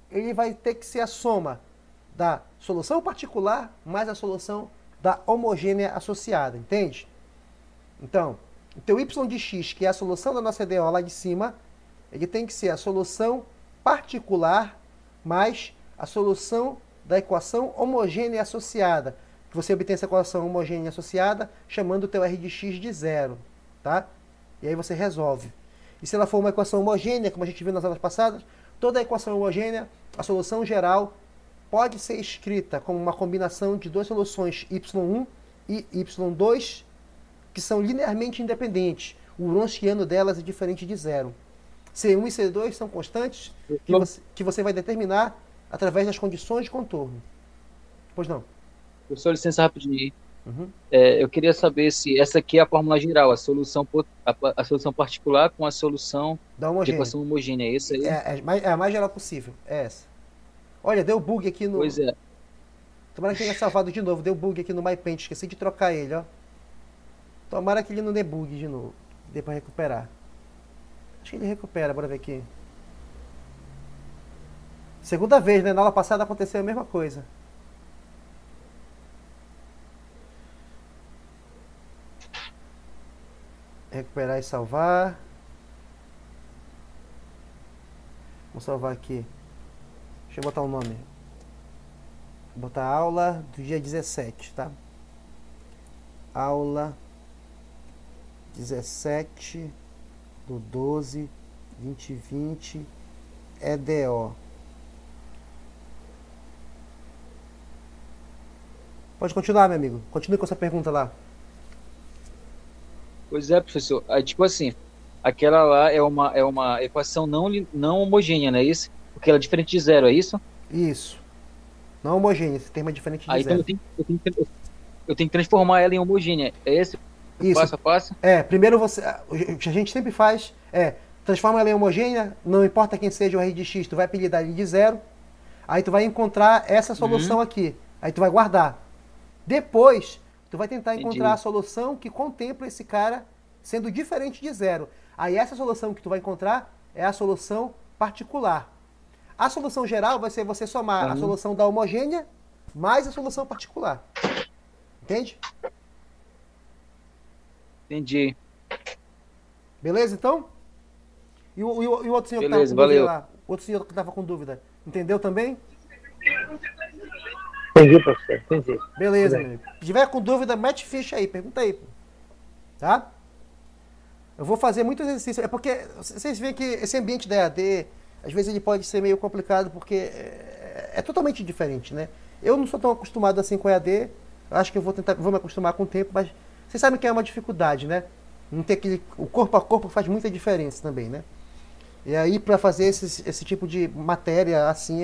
ele vai ter que ser a soma da solução particular mais a solução da homogênea associada, entende? Então, o teu y de x, que é a solução da nossa EDO lá de cima, ele tem que ser a solução particular mais a solução da equação homogênea associada. Que você obtém essa equação homogênea associada chamando o teu r de x de zero, tá? E aí você resolve. E se ela for uma equação homogênea, como a gente viu nas aulas passadas, toda a equação homogênea, a solução geral, pode ser escrita como uma combinação de duas soluções y1 e y2, que são linearmente independentes. O Wronskiano delas é diferente de zero. C1 e C2 são constantes que você vai determinar através das condições de contorno. Pois não? Professor, licença rapidinho aí. Eu queria saber se essa aqui é a fórmula geral, a solução particular com a solução da de equação homogênea. É isso aí? É a mais geral possível. É essa. Olha, deu bug aqui no... Pois é. Tomara que tenha salvado de novo. Deu bug aqui no MyPaint. Esqueci de trocar ele, ó. Tomara que ele não dê bug de novo. Dê pra recuperar. Acho que ele recupera. Bora ver aqui. Segunda vez, né? Na aula passada aconteceu a mesma coisa. Recuperar e salvar. Vou salvar aqui. Deixa eu botar o nome. Vou botar aula do dia 17, tá? Aula 17 do 12, 2020, EDO. Pode continuar, meu amigo. Continue com essa pergunta lá. Pois é, professor. Aí, tipo assim, aquela lá é uma equação não homogênea, não é isso? Porque ela é diferente de zero, é isso? Isso. Não homogênea, esse termo é diferente de Aí, zero. então eu tenho que transformar ela em homogênea. É esse? Isso. Passo a passo? Primeiro você... O que a gente sempre faz transforma ela em homogênea, não importa quem seja o r de x, tu vai apelidar ele de zero, aí tu vai encontrar essa solução aqui. Aí tu vai guardar. Depois, tu vai tentar encontrar a solução que contempla esse cara sendo diferente de zero. Aí essa solução que tu vai encontrar é a solução particular. A solução geral vai ser você somar a solução da homogênea mais a solução particular. Entende? Entendi. Beleza, então? E o outro senhor Beleza, que estava com dúvida valeu. lá? O outro senhor que estava com dúvida. Entendeu também? Entendi, professor. Entendi. Beleza, meu amigo. Se tiver com dúvida, mete ficha aí. Pergunta aí. Tá? Eu vou fazer muito exercício. É porque vocês veem que esse ambiente da EAD, às vezes ele pode ser meio complicado, porque é totalmente diferente, né? Eu não sou tão acostumado assim com EAD. Acho que eu vou me acostumar com o tempo, mas vocês sabem que é uma dificuldade, né? Não ter aquele, o corpo a corpo faz muita diferença também, né? E aí, para fazer esse tipo de matéria, assim,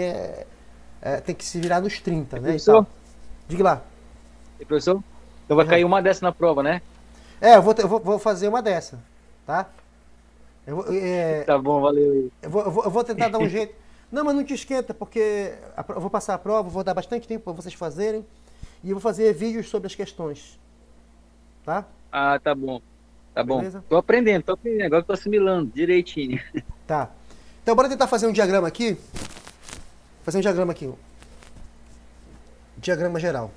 tem que se virar nos 30, né? Professor? Diga lá. E, professor? Então vai cair uma dessa na prova, né? Eu vou fazer uma dessa, tá? Tá bom, valeu. Eu vou tentar dar um jeito. Não, mas não te esquenta, porque eu vou passar a prova, vou dar bastante tempo para vocês fazerem. E eu vou fazer vídeos sobre as questões. Tá? Ah, tá bom. Tá Beleza? bom. Tô aprendendo. Agora tô assimilando direitinho. Tá. Então bora tentar fazer um diagrama aqui. Fazer um diagrama aqui. Diagrama geral.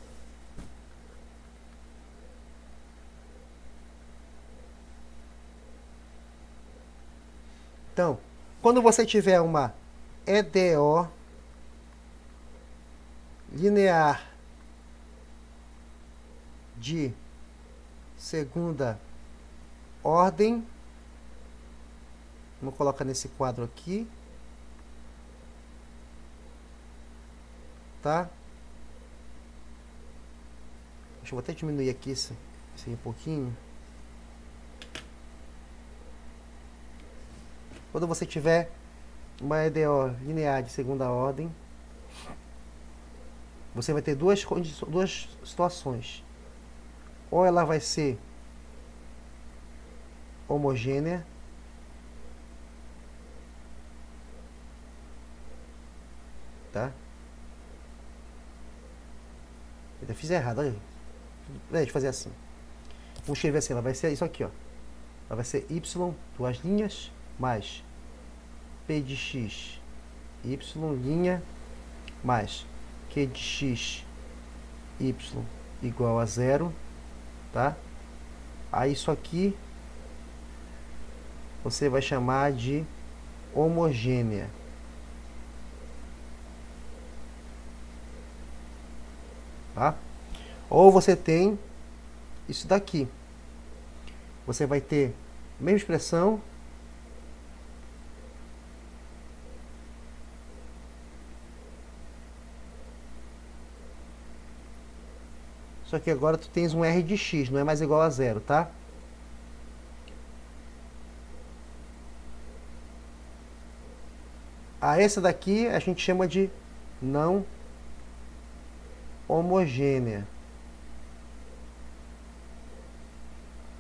Então, quando você tiver uma EDO linear de segunda ordem, vamos colocar nesse quadro aqui, tá? Deixa eu até diminuir aqui esse um pouquinho. Quando você tiver uma EDO linear de segunda ordem, você vai ter duas situações. Ou ela vai ser homogênea, tá? Eu já fiz errado, olha. Deixa eu fazer assim. Vamos escrever assim, ela vai ser isso aqui, ó. Ela vai ser y, duas linhas, mais p de x, y, linha, mais q de x, y, igual a zero, tá? Aí isso aqui você vai chamar de homogênea. Tá? Ou você tem isso daqui. Você vai ter a mesma expressão, só que agora tu tens um r de x, não é mais igual a zero, tá? A essa daqui a gente chama de não homogênea.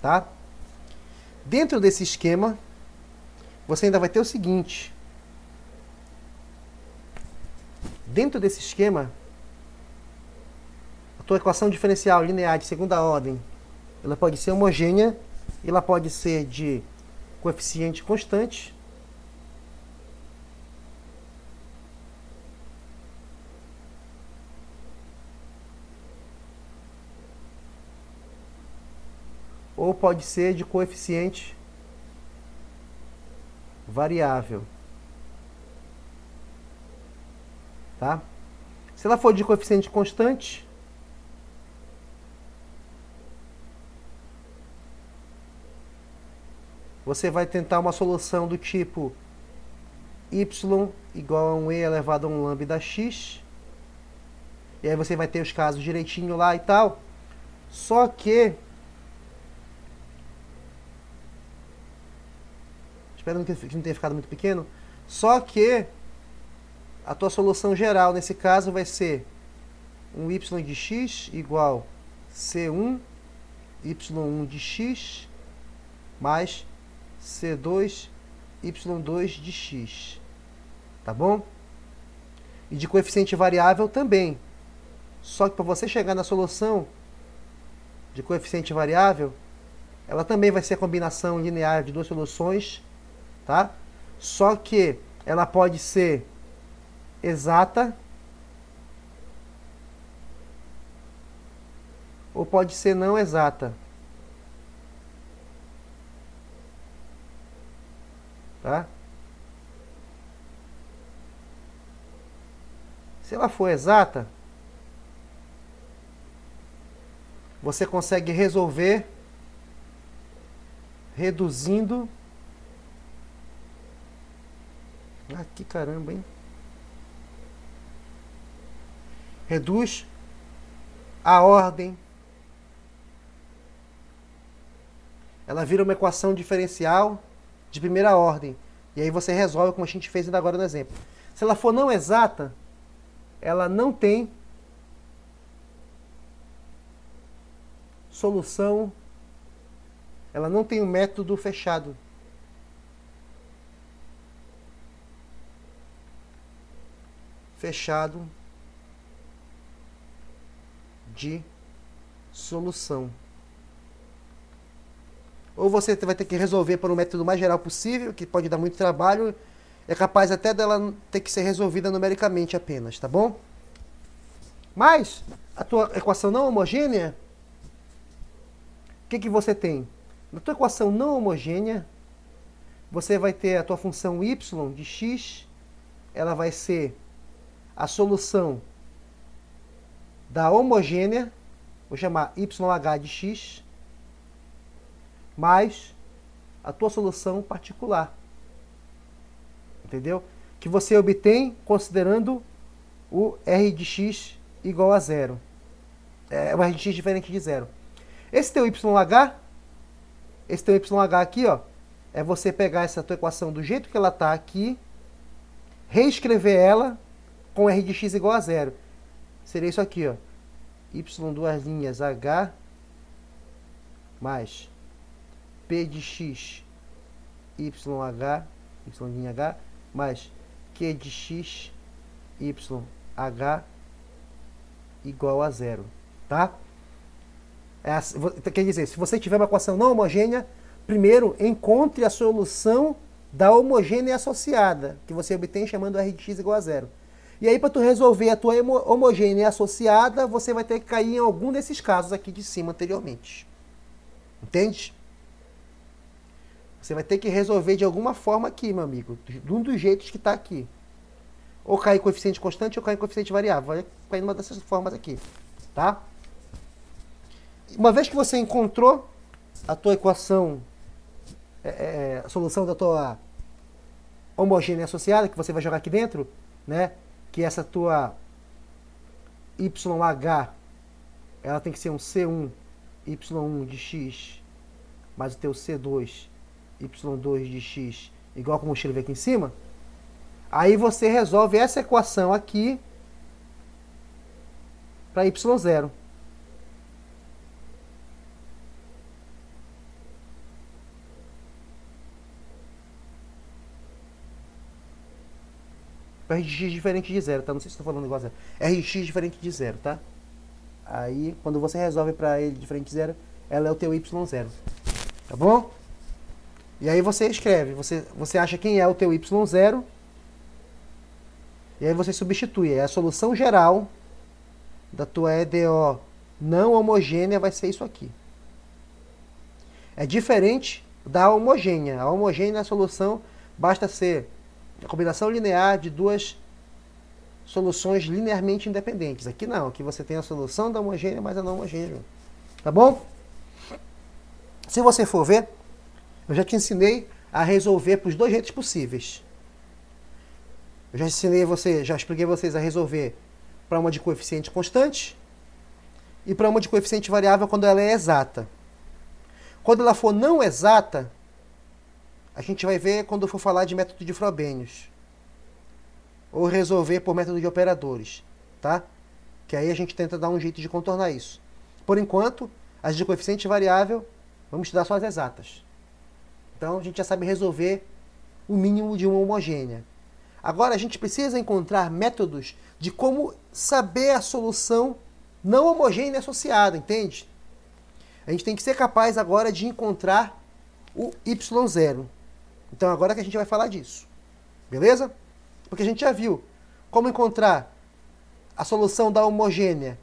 Tá? Dentro desse esquema, você ainda vai ter o seguinte. Dentro desse esquema, a tua equação diferencial linear de segunda ordem, ela pode ser homogênea, ela pode ser de coeficiente constante, ou pode ser de coeficiente variável. Tá? Se ela for de coeficiente constante, você vai tentar uma solução do tipo y igual a 1e elevado a 1 lambda x. E aí você vai ter os casos direitinho lá e tal. Só que espero que não tenha ficado muito pequeno. Só que a tua solução geral nesse caso vai ser um y de x igual c1 y1 de x mais c2 y2 de x. Tá bom? E de coeficiente variável também. Só que para você chegar na solução de coeficiente variável, ela também vai ser a combinação linear de duas soluções, tá? Só que ela pode ser exata ou pode ser não exata. Tá? Se ela for exata, você consegue resolver reduzindo. Ah, que caramba, hein? Reduz a ordem. Ela vira uma equação diferencial de primeira ordem. E aí você resolve como a gente fez ainda agora no exemplo. Se ela for não exata, ela não tem solução, ela não tem um método fechado. Fechado de solução. Ou você vai ter que resolver por um método mais geral possível, que pode dar muito trabalho, é capaz até dela ter que ser resolvida numericamente apenas, tá bom? Mas a tua equação não homogênea, o que você tem? Na tua equação não homogênea, você vai ter a tua função y de x, ela vai ser a solução da homogênea, vou chamar YH de x, mais a tua solução particular. Entendeu? Que você obtém considerando o R de x igual a zero. O R de x diferente de zero. Esse teu YH aqui, ó, é você pegar essa tua equação do jeito que ela está aqui, reescrever ela com R de x igual a zero. Seria isso aqui, ó. Y duas linhas H mais P de x YH, YH, mais Q de x YH igual a zero. Tá? Quer dizer, se você tiver uma equação não homogênea, primeiro encontre a solução da homogênea associada, que você obtém chamando R de x igual a zero. E aí, para tu resolver a tua homogênea associada, você vai ter que cair em algum desses casos aqui de cima anteriormente. Entende? Você vai ter que resolver de alguma forma aqui, meu amigo. De um dos jeitos que está aqui. Ou cair em coeficiente constante ou cair em coeficiente variável. Vai cair numa dessas formas aqui. Tá? Uma vez que você encontrou a tua equação, a solução da tua homogênea associada, que você vai jogar aqui dentro, né? Que essa tua YH, ela tem que ser um C1, Y1 de x, mais o teu C2, Y2 de x, igual como eu escrevi aqui em cima. Aí você resolve essa equação aqui para Y0. R de x diferente de zero, tá? Não sei se estou falando igual a zero. R de x diferente de zero, tá? Aí, quando você resolve para ele diferente de zero, ela é o teu y0. Tá bom? E aí você escreve. Você acha quem é o teu y0. E aí você substitui. A solução geral da tua EDO não homogênea vai ser isso aqui. É diferente da homogênea. A homogênea, a solução, basta ser a combinação linear de duas soluções linearmente independentes. Aqui não, aqui você tem a solução da homogênea mais a não homogênea. Tá bom? Se você for ver, eu já te ensinei a resolver para os dois jeitos possíveis. Eu já expliquei a vocês a resolver para uma de coeficiente constante e para uma de coeficiente variável quando ela é exata. Quando ela for não exata, a gente vai ver quando eu for falar de método de Frobenius. Ou resolver por método de operadores. Tá? Que aí a gente tenta dar um jeito de contornar isso. Por enquanto, as de coeficiente variável, vamos estudar só as exatas. Então a gente já sabe resolver o mínimo de uma homogênea. Agora a gente precisa encontrar métodos de como saber a solução não homogênea associada, entende? A gente tem que ser capaz agora de encontrar o y0. Então agora que a gente vai falar disso. Beleza? Porque a gente já viu. Como encontrar a solução da homogênea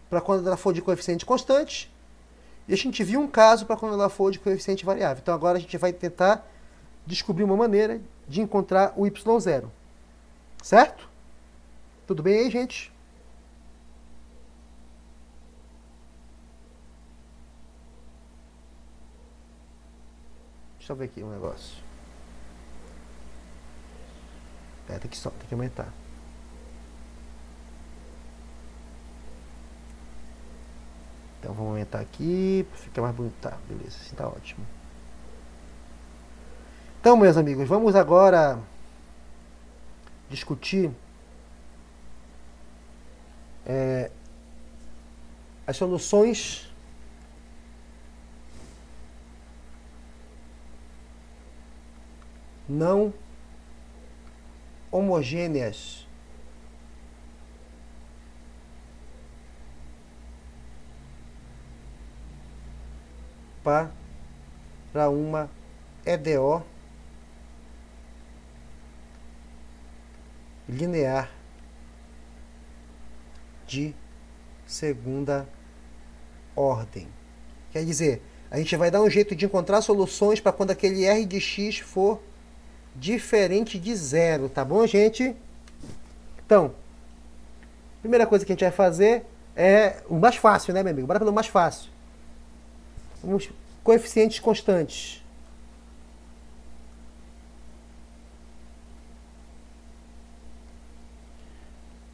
para quando ela for de coeficiente constante. E a gente viu um caso para quando ela for de coeficiente variável. Então agora a gente vai tentar descobrir uma maneira de encontrar o y0. Certo? Tudo bem aí, gente? Deixa eu ver aqui um negócio. Tem que aumentar. Então vamos aumentar aqui para ficar mais bonito. Tá, beleza, assim tá ótimo. Então, meus amigos, vamos agora discutir as soluções não homogêneas para uma EDO linear de segunda ordem. Quer dizer, a gente vai dar um jeito de encontrar soluções para quando aquele R de x for diferente de zero, tá bom, gente? Então, a primeira coisa que a gente vai fazer é o mais fácil, né, meu amigo? Bora pelo mais fácil. Vamos coeficientes constantes.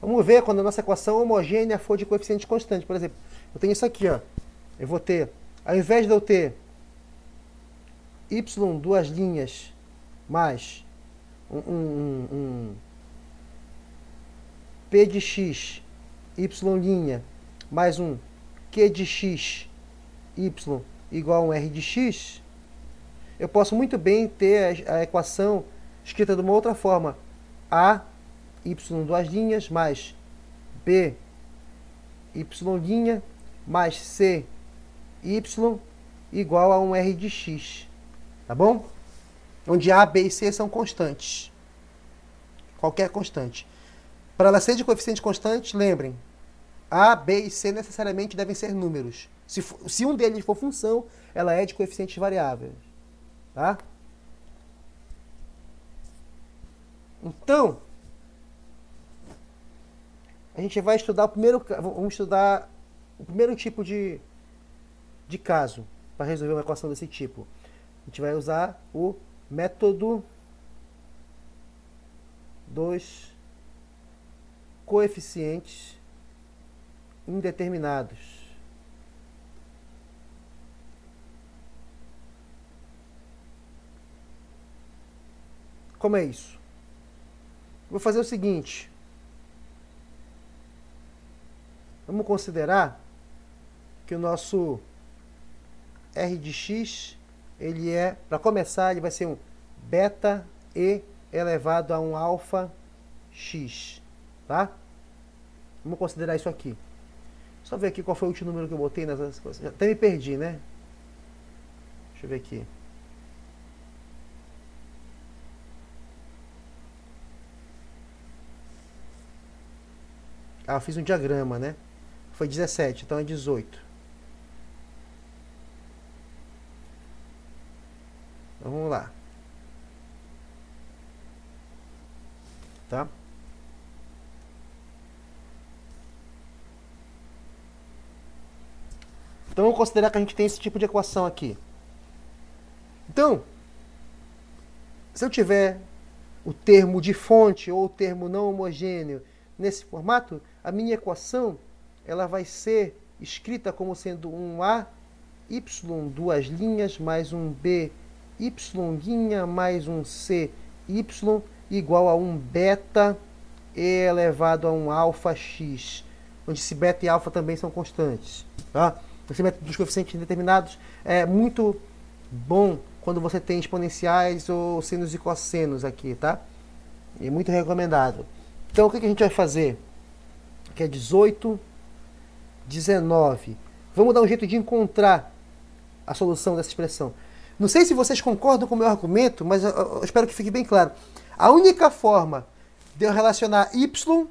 Vamos ver quando a nossa equação homogênea for de coeficiente constante. Por exemplo, eu tenho isso aqui, ó. Eu vou ter, ao invés de eu ter y duas linhas mais p de x, y' mais um q de x, y igual a um r de x, eu posso muito bem ter a equação escrita de uma outra forma. A, y duas linhas, mais b, y' mais c, y igual a um r de x. Tá bom? Onde A, B e C são constantes. Qualquer constante. Para ela ser de coeficiente constante, lembrem, A, B e C necessariamente devem ser números. Se um deles for função, ela é de coeficientes variáveis. Tá? Então, a gente vai estudar vamos estudar o primeiro tipo de caso para resolver uma equação desse tipo. A gente vai usar o método dos coeficientes indeterminados. Como é isso? Vou fazer o seguinte. Vamos considerar que o nosso R de x, ele é, para começar, ele vai ser um beta e elevado a um alfa x, tá? Vamos considerar isso aqui. Só ver aqui qual foi o último número que eu botei nas coisas. Até me perdi, né? Deixa eu ver aqui. Ah, eu fiz um diagrama, né? Foi 17, então é 18. Então, vamos lá. Tá? Então vamos considerar que a gente tem esse tipo de equação aqui. Então, se eu tiver o termo de fonte ou o termo não homogêneo nesse formato, a minha equação ela vai ser escrita como sendo um A, Y, duas linhas, mais um B, Y' mais um C, Y igual a um beta e elevado a um alfa x, onde esse beta e alfa também são constantes. Tá? Esse método dos coeficientes indeterminados é muito bom quando você tem exponenciais ou sinos e cossenos aqui, tá? É muito recomendado. Então o que a gente vai fazer? Aqui é 18, 19. Vamos dar um jeito de encontrar a solução dessa expressão. Não sei se vocês concordam com o meu argumento, mas eu espero que fique bem claro. A única forma de eu relacionar y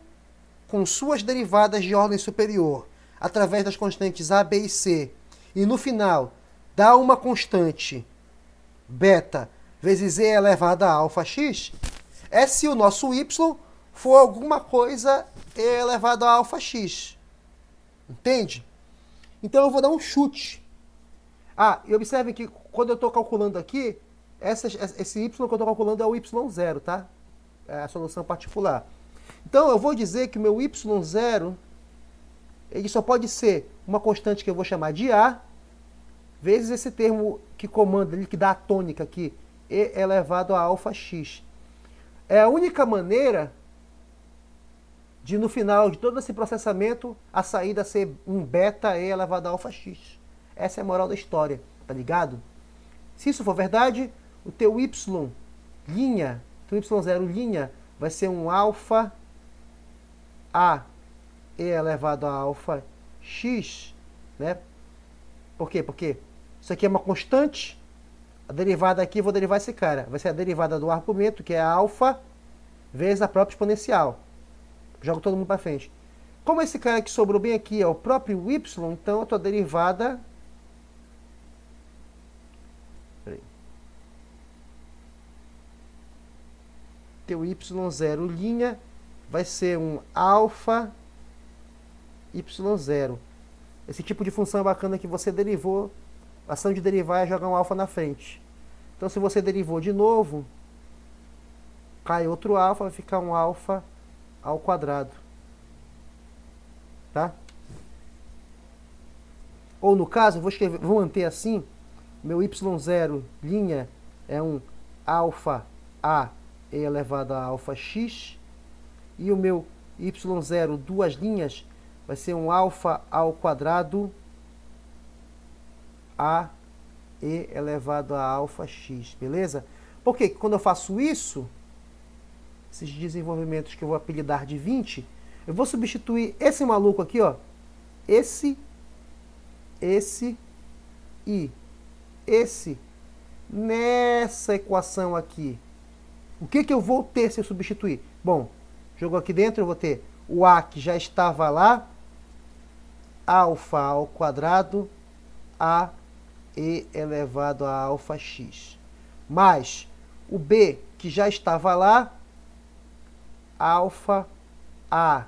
com suas derivadas de ordem superior, através das constantes a, b e c, e no final dar uma constante beta vezes e elevado a alfa x, é se o nosso y for alguma coisa e elevado a alfa x. Entende? Então eu vou dar um chute. Ah, e observem que quando eu estou calculando aqui, esse y que eu estou calculando é o y0, tá? É a solução particular. Então eu vou dizer que o meu y0 ele só pode ser uma constante que eu vou chamar de a, vezes esse termo que comanda ali, que dá a tônica aqui, e elevado a alfa x. É a única maneira de, no final de todo esse processamento, a saída ser um beta e elevado a alfa x. Essa é a moral da história, tá ligado? Se isso for verdade, o teu y', teu y0' vai ser um alfa a e elevado a alfa x, né? Por quê? Porque isso aqui é uma constante. A derivada aqui, eu vou derivar esse cara. Vai ser a derivada do argumento, que é alfa, vezes a própria exponencial. Jogo todo mundo para frente. Como esse cara que sobrou bem aqui é o próprio y, então a tua derivada... Peraí. Teu y0' vai ser um alfa y0. Esse tipo de função é bacana que você derivou. A ação de derivar é jogar um alfa na frente. Então, se você derivou de novo, cai outro alfa, vai ficar um alfa ao quadrado. Tá? Ou no caso, vou manter assim, meu y0' é um alfa a e elevado a alfa x, e o meu y0 duas linhas vai ser um alfa ao quadrado a e elevado a alfa x, beleza? Porque quando eu faço isso, esses desenvolvimentos que eu vou apelidar de 20, eu vou substituir esse maluco aqui, ó, esse e esse nessa equação aqui. O que que eu vou ter se eu substituir? Bom, jogo aqui dentro, eu vou ter o a que já estava lá, alfa ao quadrado a e elevado a alfa x, mais o b que já estava lá, alfa a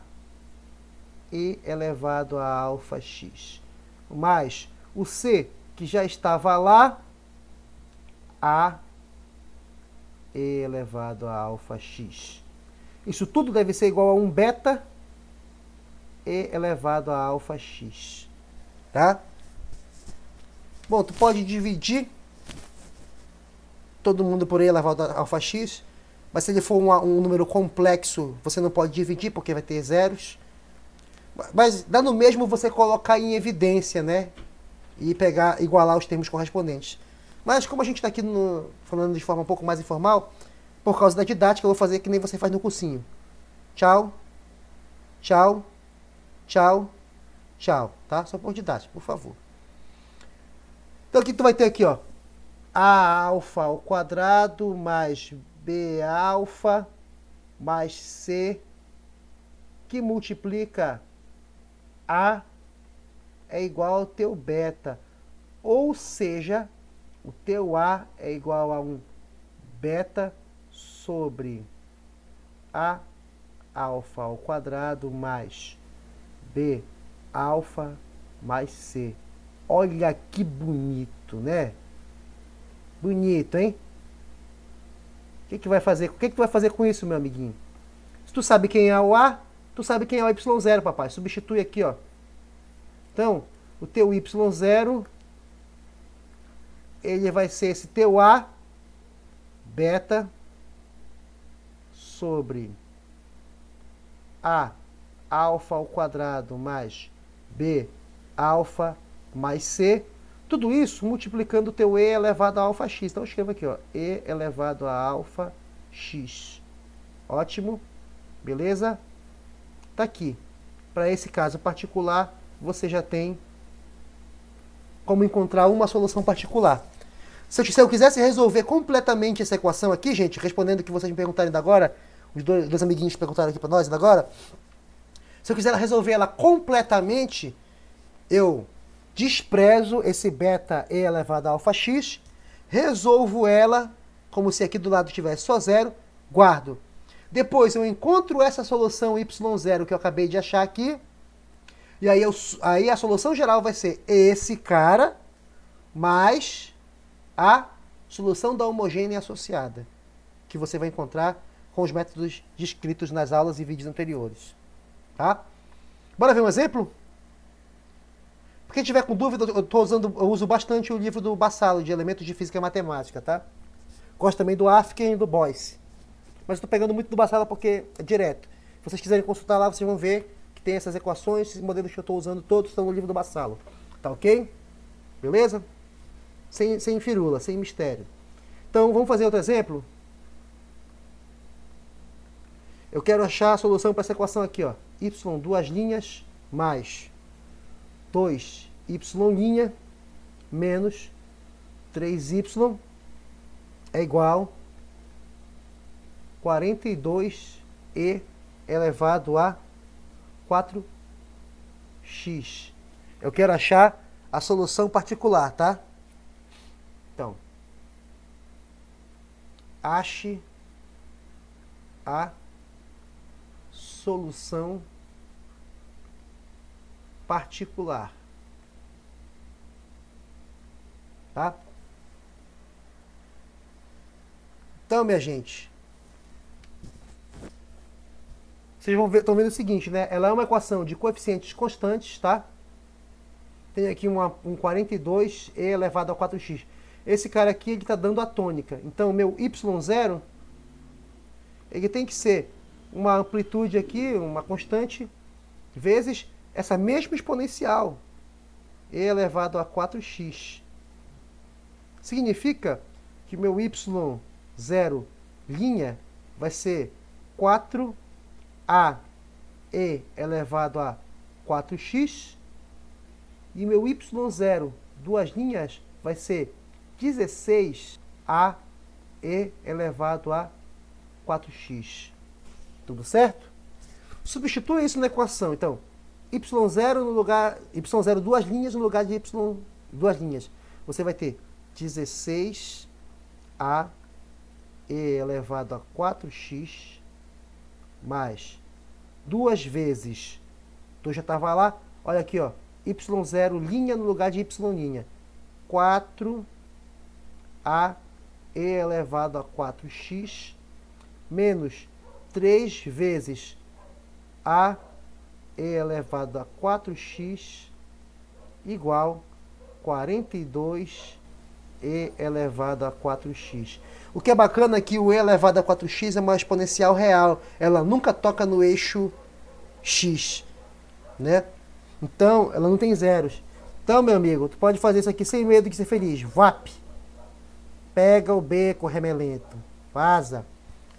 e elevado a alfa x, mais o c que já estava lá, a e elevado a alfa x. Isso tudo deve ser igual a um beta e elevado a alfa x, tá? Bom, tu pode dividir todo mundo por e elevado a alfa x, mas se ele for um número complexo, você não pode dividir porque vai ter zeros. Mas dá no mesmo você colocar em evidência, né? E igualar os termos correspondentes. Mas como a gente está aqui falando de forma um pouco mais informal, por causa da didática, eu vou fazer que nem você faz no cursinho. Tchau, tchau, tchau, tchau, tá? Só por didática, por favor. Então o que tu vai ter aqui, ó? A alfa ao quadrado mais B alfa mais C que multiplica A é igual ao teu beta. Ou seja, o teu A é igual a um beta sobre A alfa ao quadrado mais B alfa mais C. Olha que bonito, né? Bonito, hein? O que que vai fazer? O que que tu vai fazer com isso, meu amiguinho? Se tu sabe quem é o A, tu sabe quem é o Y0, papai. Substitui aqui, ó. Então, o teu Y0, ele vai ser esse teu A, beta, sobre A alfa ao quadrado mais B alfa mais C. Tudo isso multiplicando o teu E elevado a alfa x. Então eu escrevo aqui, ó, E elevado a alfa x. Ótimo. Beleza? Tá aqui. Para esse caso particular, você já tem como encontrar uma solução particular. Se eu quisesse resolver completamente essa equação aqui, gente, respondendo o que vocês me perguntarem agora, os dois amiguinhos perguntaram aqui para nós ainda agora. Se eu quiser resolver ela completamente, eu desprezo esse beta e elevado a alfa x, resolvo ela como se aqui do lado tivesse só zero, guardo. Depois eu encontro essa solução y0 que eu acabei de achar aqui, e aí a solução geral vai ser esse cara mais a solução da homogênea associada, que você vai encontrar com os métodos descritos nas aulas e vídeos anteriores. Tá? Bora ver um exemplo? Pra quem tiver com dúvida, eu uso bastante o livro do Bassalo, de Elementos de Física e Matemática, tá? Gosto também do Afken e do Boyce. Mas estou pegando muito do Bassalo porque é direto. Se vocês quiserem consultar lá, vocês vão ver que tem essas equações, esses modelos que eu estou usando todos estão no livro do Bassalo. Tá ok? Beleza? Sem firula, sem mistério. Então, vamos fazer outro exemplo? Eu quero achar a solução para essa equação aqui, ó. Y duas linhas mais 2y' menos 3y é igual a 42e elevado a 4x. Eu quero achar a solução particular, tá? Então, ache a solução particular. Tá? Então, minha gente, vocês estão vendo o seguinte, né? Ela é uma equação de coeficientes constantes, tá? Tem aqui um 42e elevado a 4x. Esse cara aqui, ele está dando a tônica. Então, o meu y0, ele tem que ser uma amplitude aqui, uma constante, vezes essa mesma exponencial, e elevado a 4x. Significa que meu y0' vai ser 4a e elevado a 4x, e meu y0 duas linhas vai ser 16a e elevado a 4x. Tudo certo? Substitui isso na equação. Então, y0 no lugar y0 duas linhas no lugar de y duas linhas. Você vai ter 16a e elevado a 4x mais duas vezes. Então já estava lá. Olha aqui, ó. y0 linha no lugar de y'. 4a e elevado a 4x menos 3 vezes a e elevado a 4x igual 42 e elevado a 4x. O que é bacana é que o e elevado a 4x é uma exponencial real. Ela nunca toca no eixo x, né? Então, ela não tem zeros. Então, meu amigo, tu pode fazer isso aqui sem medo de ser feliz. VAP. Pega o beco remelento. Vaza.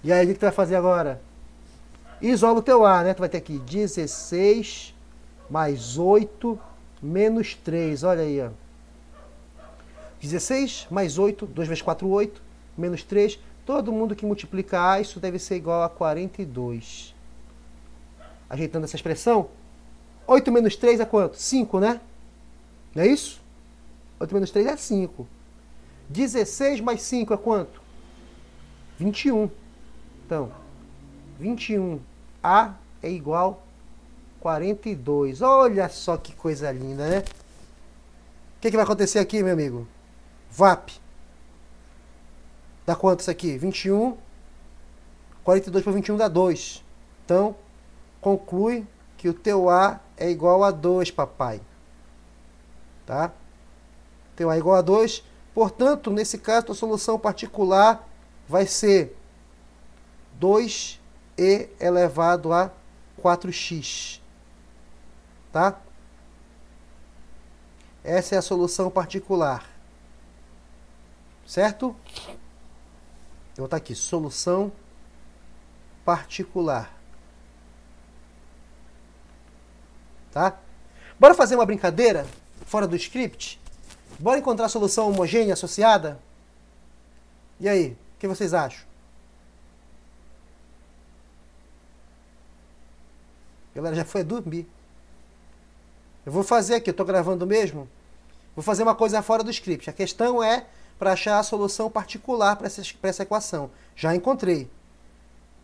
E aí, o que tu vai fazer agora? Isola o teu A, né? Tu vai ter aqui 16 mais 8 menos 3. Olha aí, ó. 16 mais 8, 2 vezes 4, 8, menos 3. Todo mundo que multiplica A, isso deve ser igual a 42. Ajeitando essa expressão, 8 menos 3 é quanto? 5, né? Não é isso? 8 menos 3 é 5. 16 mais 5 é quanto? 21. Então, 21A é igual a 42. Olha só que coisa linda, né? O que vai acontecer aqui, meu amigo? VAP. Dá quanto isso aqui? 21. 42 por 21 dá 2. Então, conclui que o teu A é igual a 2, papai. Tá? Teu A é igual a 2. Portanto, nesse caso, a solução particular vai ser 2e elevado a 4x. Tá? Essa é a solução particular. Certo? Eu vou botar aqui, solução particular. Tá? Bora fazer uma brincadeira fora do script? Bora encontrar a solução homogênea associada? E aí, o que vocês acham? galera já foi dormir. Eu vou fazer aqui, eu estou gravando mesmo. Vou fazer uma coisa fora do script. A questão é para achar a solução particular para essa equação. Já encontrei.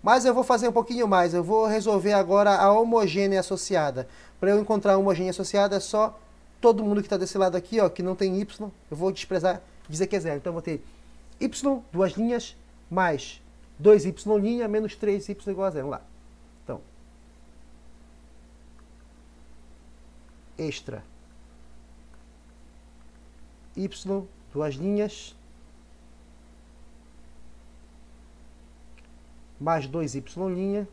Mas eu vou fazer um pouquinho mais. Eu vou resolver agora a homogênea associada. Para eu encontrar a homogênea associada é só todo mundo que está desse lado aqui, ó, que não tem y, eu vou desprezar, dizer que é zero. Então eu vou ter y, duas linhas, mais 2y' menos 3y igual a zero. Vamos lá. Então, extra y, duas linhas, mais 2y',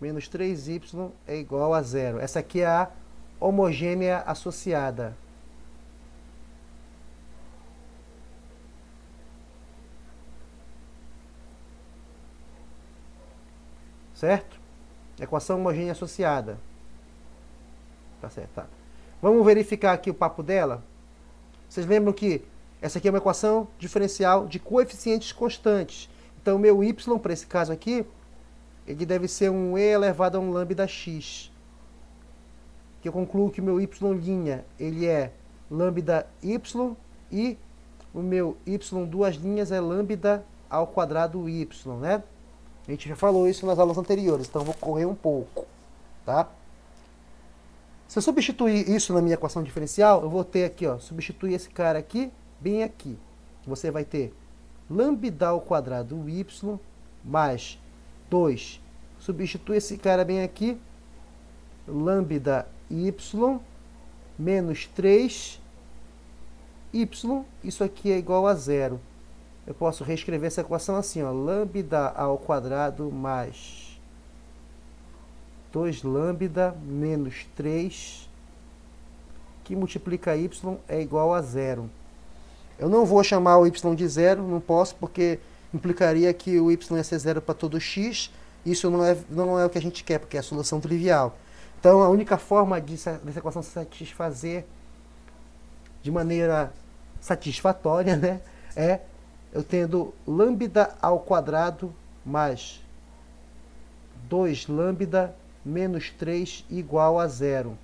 menos 3y é igual a zero. Essa aqui é a homogênea associada. Certo? Equação homogênea associada. Tá certo, tá. Vamos verificar aqui o papo dela. Vocês lembram que essa aqui é uma equação diferencial de coeficientes constantes. Então, meu y, para esse caso aqui, ele deve ser um e elevado a um lambda x. Que eu concluo que o meu y', ele é lambda y, e o meu y duas linhas é lambda ao quadrado y, né? A gente já falou isso nas aulas anteriores, então eu vou correr um pouco, tá? Se eu substituir isso na minha equação diferencial, eu vou ter aqui, ó, substituir esse cara aqui, bem aqui. Você vai ter lambda ao quadrado y mais 2. Substitui esse cara bem aqui, lambda y menos 3y. Isso aqui é igual a zero. Eu posso reescrever essa equação assim, ó, lambda ao quadrado mais 2 lambda menos 3, que multiplica y é igual a zero. Eu não vou chamar o y de zero, não posso, porque implicaria que o y ia ser zero para todo x. Isso não é o que a gente quer, porque é a solução trivial. Então, a única forma dessa equação se satisfazer de maneira satisfatória, né, é eu tendo lambda ao quadrado mais 2 lambda menos 3 igual a zero.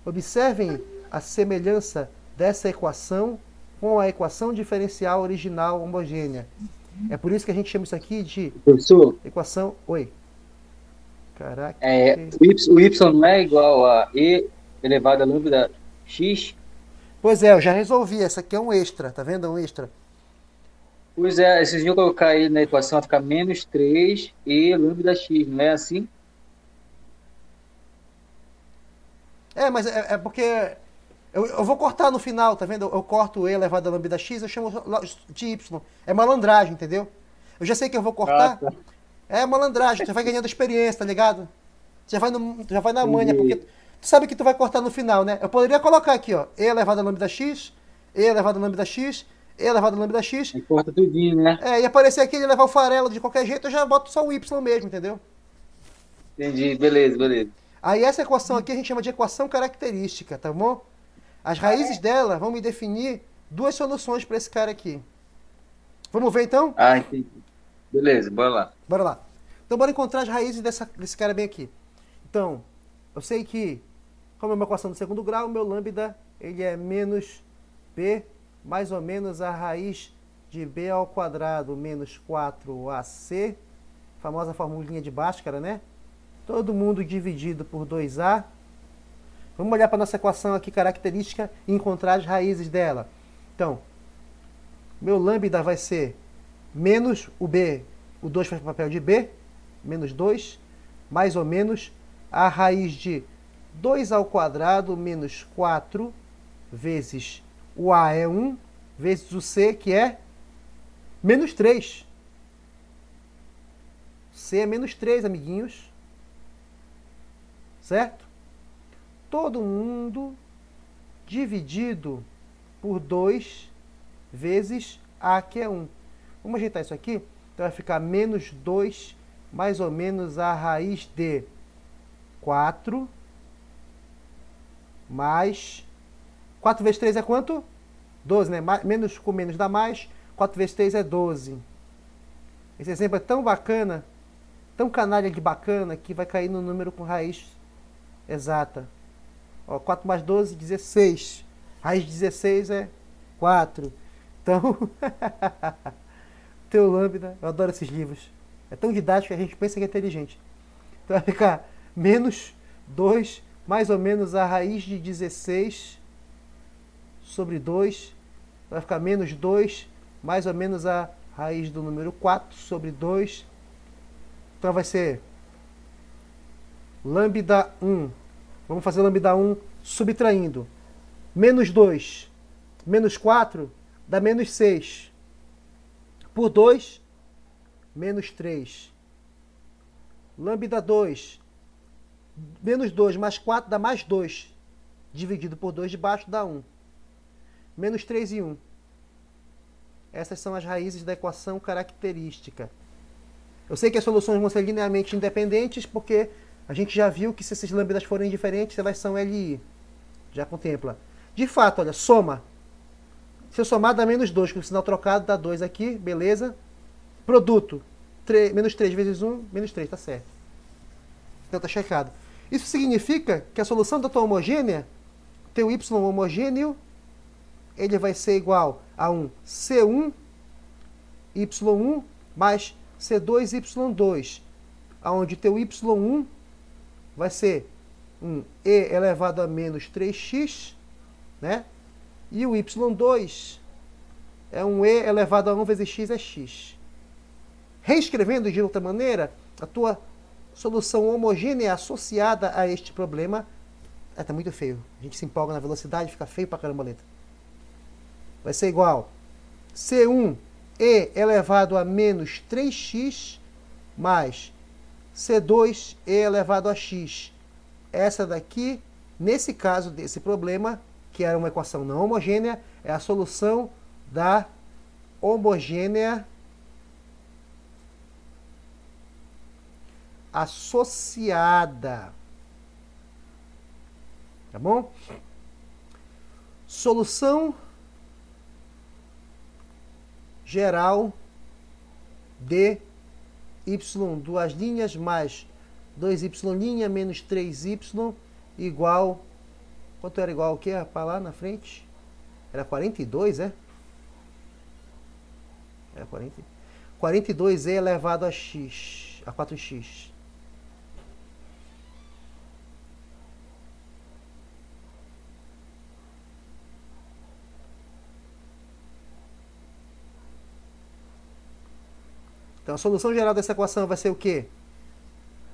Observem a semelhança dessa equação com a equação diferencial original homogênea. É por isso que a gente chama isso aqui de Professor, equação... Oi. Caraca. O y não é igual a e elevado a lambda x? Pois é, eu já resolvi. Essa aqui é um extra, tá vendo? É um extra. Pois é, vocês iam colocar aí na equação, vai ficar menos 3 e lambda x, não é assim? Mas é porque eu vou cortar no final, tá vendo? Eu corto e elevado a lambda x, eu chamo de y. É malandragem, entendeu? Eu já sei que eu vou cortar. Tá. É malandragem, você vai ganhando experiência, tá ligado? Já vai na manha, porque tu sabe que tu vai cortar no final, né? Eu poderia colocar aqui, ó, e elevado a lambda x, e elevado a lambda x, e elevado a lambda x. Aí corta tudinho, né? E aparecer aqui ele levar o farelo de qualquer jeito, eu já boto só o y mesmo, entendeu? Entendi, beleza, beleza. Aí essa equação aqui a gente chama de equação característica, tá bom? As raízes dela vão me definir duas soluções para esse cara aqui. Vamos ver então? Ah, entendi. Beleza, bora lá. Bora lá. Então bora encontrar as raízes desse cara bem aqui. Então, eu sei que, como é uma equação do segundo grau, o meu lambda ele é menos b mais ou menos a raiz de b ao quadrado menos 4ac, famosa formulinha de Bhaskara, né? Todo mundo dividido por 2a. Vamos olhar para a nossa equação aqui característica e encontrar as raízes dela. Então, meu lambda vai ser menos o b, o 2 faz papel de b, menos 2, mais ou menos a raiz de 2 ao quadrado menos 4 vezes o a é 1, vezes o c, que é menos 3. C é menos 3, amiguinhos. Certo? Todo mundo dividido por 2 vezes a, que é 1. Vamos ajeitar isso aqui? Então vai ficar menos 2, mais ou menos a raiz de 4, mais... 4 vezes 3 é quanto? 12, né? Menos com menos dá mais. 4 vezes 3 é 12. Esse exemplo é tão bacana, tão canalha de bacana, que vai cair no número com raiz exata. Ó, 4 mais 12, 16. Raiz de 16 é 4. Então, teu lambda, eu adoro esses livros. É tão didático que a gente pensa que é inteligente. Então vai ficar menos 2, mais ou menos a raiz de 16 sobre 2. Vai ficar menos 2, mais ou menos a raiz do número 4 sobre 2. Então vai ser lambda 1. Vamos fazer lambda 1 subtraindo. Menos 2 menos 4 dá menos 6. Por 2, menos 3. Lambda 2. Menos 2 mais 4 dá mais 2. Dividido por 2 de baixo dá 1. Menos 3 e 1. Essas são as raízes da equação característica. Eu sei que as soluções vão ser linearmente independentes, porque a gente já viu que se esses lambdas forem diferentes, elas são LI. Já contempla. De fato, olha, soma. Se eu somar, dá menos 2, com o sinal trocado, dá 2 aqui, beleza. Produto, menos 3 vezes 1, menos 3, tá certo. Então tá checado. Isso significa que a solução da tua homogênea, teu y homogêneo, ele vai ser igual a um C1, Y1 mais C2, Y2. Onde teu Y1 vai ser um E elevado a menos 3x, né? E o Y2 é um E elevado a 1 vezes x é x. Reescrevendo de outra maneira, a tua solução homogênea associada a este problema... tá muito feio. A gente se empolga na velocidade, fica feio pra caramba a letra. Vai ser igual C1 E elevado a menos 3x mais C2 E elevado a x. Essa daqui, nesse caso desse problema, que era uma equação não homogênea, é a solução da homogênea associada. Tá bom? Solução geral de y, duas linhas, mais 2y' menos 3y igual... Quanto era igual ao que? Para lá na frente? Era 42, é? Era 40. 42e elevado a x, a 4x. Então a solução geral dessa equação vai ser o quê?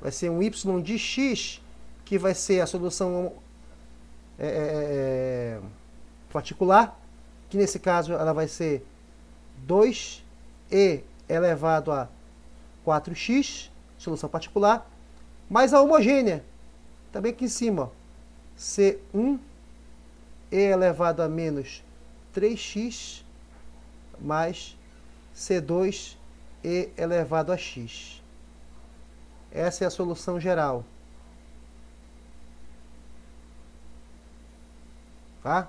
Vai ser um y de x, que vai ser a solução particular, que nesse caso ela vai ser 2e elevado a 4x, solução particular, mais a homogênea, também aqui em cima, ó, C1e elevado a menos 3x mais C2e elevado a x. Essa é a solução geral. Tá?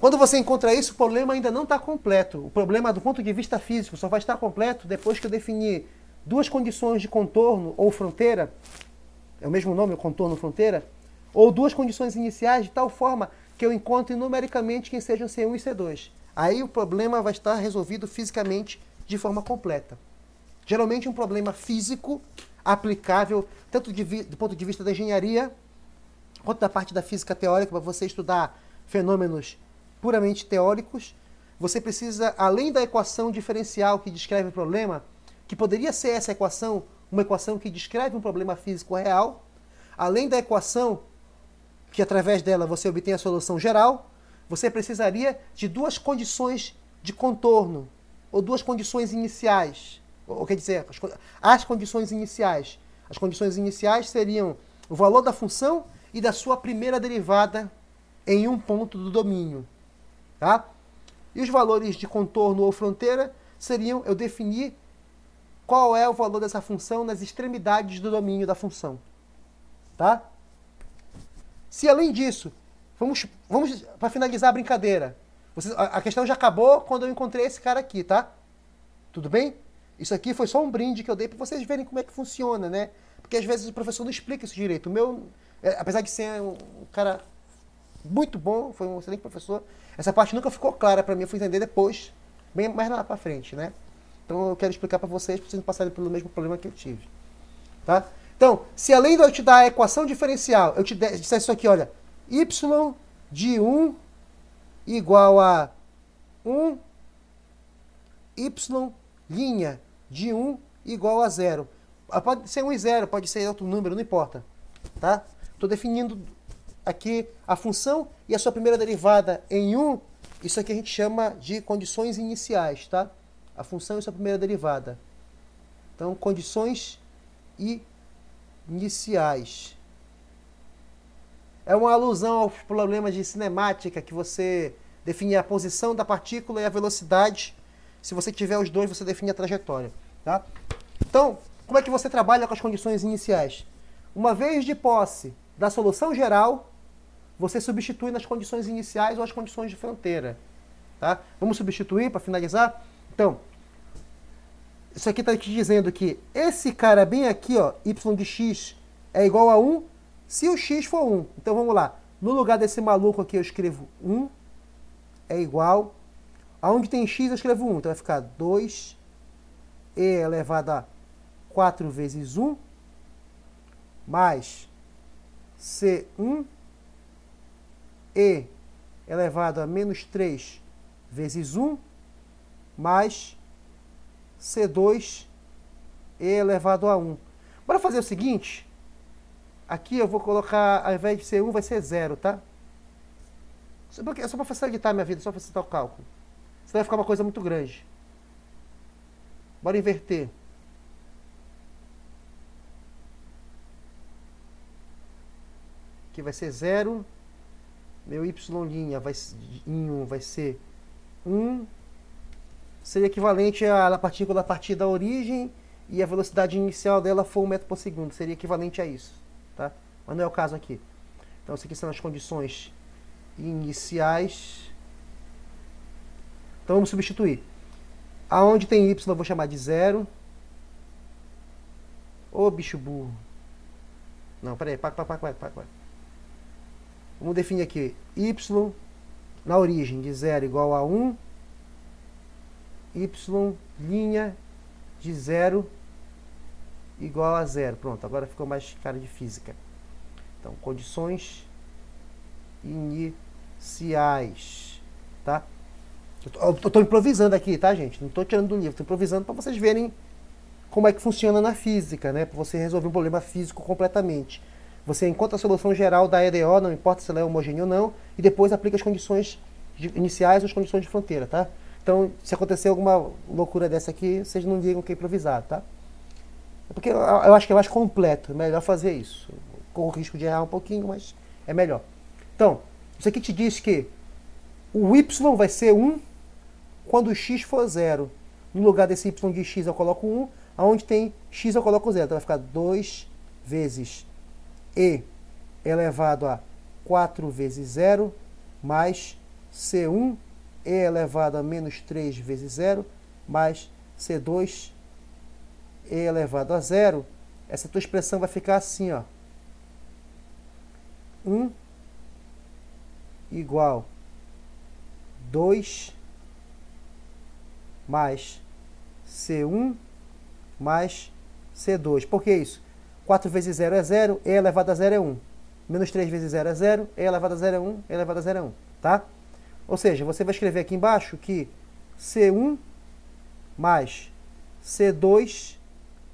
Quando você encontra isso, o problema ainda não está completo. O problema, do ponto de vista físico, só vai estar completo depois que eu definir duas condições de contorno ou fronteira, é o mesmo nome, o contorno fronteira, ou duas condições iniciais de tal forma que eu encontre numericamente quem sejam C1 e C2. Aí o problema vai estar resolvido fisicamente de forma completa. Geralmente um problema físico aplicável tanto do ponto de vista da engenharia quanto da parte da física teórica, para você estudar fenômenos puramente teóricos. Você precisa, além da equação diferencial que descreve o problema, que poderia ser essa equação, uma equação que descreve um problema físico real, além da equação que através dela você obtém a solução geral, você precisaria de duas condições de contorno, ou duas condições iniciais. Ou quer dizer, as condições iniciais. As condições iniciais seriam o valor da função e da sua primeira derivada em um ponto do domínio. Tá? E os valores de contorno ou fronteira seriam eu definir qual é o valor dessa função nas extremidades do domínio da função. Tá? Se além disso, vamos para finalizar a brincadeira. A questão já acabou quando eu encontrei esse cara aqui, tá? Tudo bem? Isso aqui foi só um brinde que eu dei para vocês verem como é que funciona, né? Porque às vezes o professor não explica isso direito. O meu, apesar de ser um cara muito bom, foi um excelente professor, essa parte nunca ficou clara para mim, eu fui entender depois, bem mais lá para frente, né? Então eu quero explicar para vocês não passarem pelo mesmo problema que eu tive. Tá? Então, se além de eu te dar a equação diferencial, eu te disser isso aqui, olha, y de 1 igual a 1, y' de 1 igual a 0. Pode ser 1 e 0, pode ser outro número, não importa. Tá? Estou definindo aqui a função e a sua primeira derivada em 1. Isso aqui a gente chama de condições iniciais. Tá? A função e sua primeira derivada. Então, condições iniciais. É uma alusão aos problemas de cinemática, que você define a posição da partícula e a velocidade. Se você tiver os dois, você define a trajetória. Tá? Então, como é que você trabalha com as condições iniciais? Uma vez de posse da solução geral, você substitui nas condições iniciais ou as condições de fronteira. Tá? Vamos substituir para finalizar? Então, isso aqui está te dizendo que esse cara bem aqui, ó, y de x é igual a 1 se o x for 1. Então vamos lá. No lugar desse maluco aqui eu escrevo 1 é igual. Aonde tem x eu escrevo 1. Então vai ficar 2e elevado a 4 vezes 1 mais c1 e elevado a menos 3 vezes 1 mais C2 e elevado a 1. Bora fazer o seguinte. Aqui eu vou colocar, ao invés de ser 1, vai ser 0, tá? É só para facilitar minha vida, só para facilitar o cálculo. Senão vai ficar uma coisa muito grande. Bora inverter. Aqui vai ser 0. Meu y' em 1 vai ser 1. Seria equivalente à partícula a partir da origem e a velocidade inicial dela for 1 metro por segundo. Seria equivalente a isso. Tá? Mas não é o caso aqui. Então, isso aqui são as condições iniciais. Então, vamos substituir. Aonde tem y, eu vou chamar de 0. Ô, bicho burro. Não, peraí. Vamos definir aqui. Y na origem de 0 igual a 1. Y' de 0 igual a 0. Pronto, agora ficou mais cara de física. Então, condições iniciais. Tá? Eu estou improvisando aqui, tá, gente? Não estou tirando do livro, estou improvisando para vocês verem como é que funciona na física, né? Para você resolver um problema físico completamente. Você encontra a solução geral da EDO, não importa se ela é homogênea ou não, e depois aplica as condições iniciais ou as condições de fronteira, tá? Então, se acontecer alguma loucura dessa aqui, vocês não digam que é improvisado, tá? É porque eu acho que é mais completo, é melhor fazer isso. Corro o risco de errar um pouquinho, mas é melhor. Então, isso aqui te diz que o y vai ser 1 quando o x for 0. No lugar desse y de x eu coloco 1, aonde tem x eu coloco 0. Então vai ficar 2 vezes e elevado a 4 vezes 0 mais c1 e elevado a menos 3 vezes 0 mais c2 e elevado a 0. Essa tua expressão vai ficar assim, ó. 1 igual 2 mais C1 mais C2. Por que isso? 4 vezes 0 é 0, E elevado a 0 é 1. Menos 3 vezes 0 é 0, E elevado a 0 é 1, E elevado a 0 é 1. Tá? Ou seja, você vai escrever aqui embaixo que C1 mais C2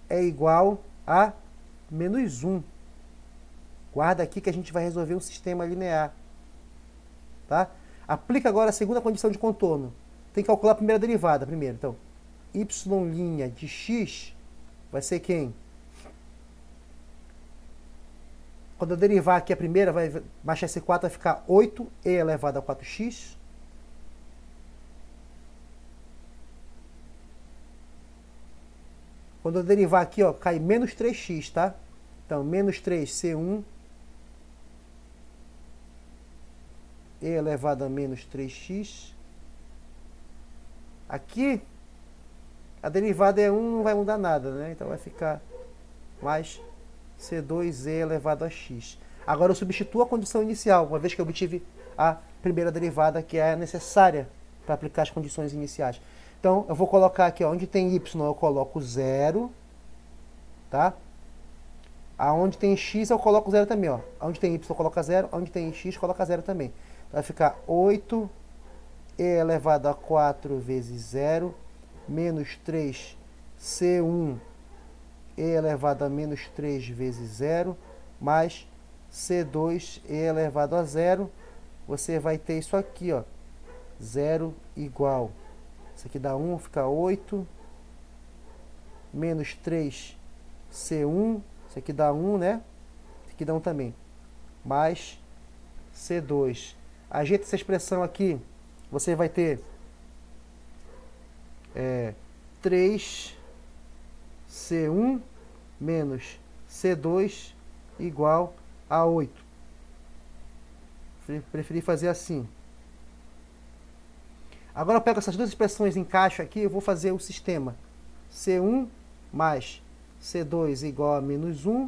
é igual a menos 1. Guarda aqui que a gente vai resolver um sistema linear. Tá? Aplica agora a segunda condição de contorno. Tem que calcular a primeira derivada primeiro. Então, y' de x vai ser quem? Quando eu derivar aqui a primeira, vai baixar esse 4, vai ficar 8e elevado a 4x. Quando eu derivar aqui, ó, cai menos 3x, tá? Então, menos 3c1 e elevado a menos 3x. Aqui A derivada é 1, não vai mudar nada, né? Então vai ficar mais C2e elevado a x. Agora eu substituo a condição inicial, uma vez que eu obtive a primeira derivada, que é necessária para aplicar as condições iniciais. Então, eu vou colocar aqui, ó, onde tem y, eu coloco 0, tá? Aonde tem x, eu coloco 0 também, ó. Onde tem y, coloca 0, onde tem x, coloca 0 também. Então, vai ficar 8e elevado a 4 vezes 0, menos 3c1e elevado a menos 3 vezes 0, mais c2e elevado a 0. Você vai ter isso aqui, ó. 0 igual. Isso aqui dá 1, fica 8. Menos 3c1. Isso aqui dá 1, né? Isso aqui dá 1 também. Mais c2. Ajeita essa expressão aqui. Você vai ter 3c1 menos c2 igual a 8. Preferi fazer assim. Agora eu pego essas duas expressões, encaixo aqui, eu vou fazer o sistema. C1 mais C2 igual a menos 1.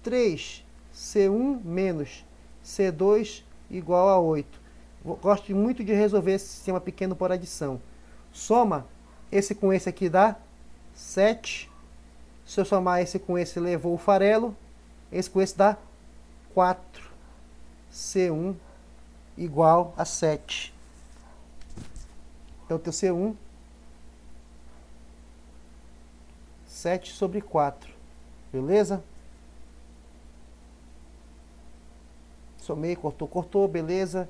3C1 menos C2 igual a 8. Gosto muito de resolver esse sistema pequeno por adição. Soma esse com esse aqui dá 7. Se eu somar esse com esse, levou o farelo. Esse com esse dá 4. C1 igual a 7. Então, o teu C1, 7 sobre 4. Beleza? Somei, cortou, beleza.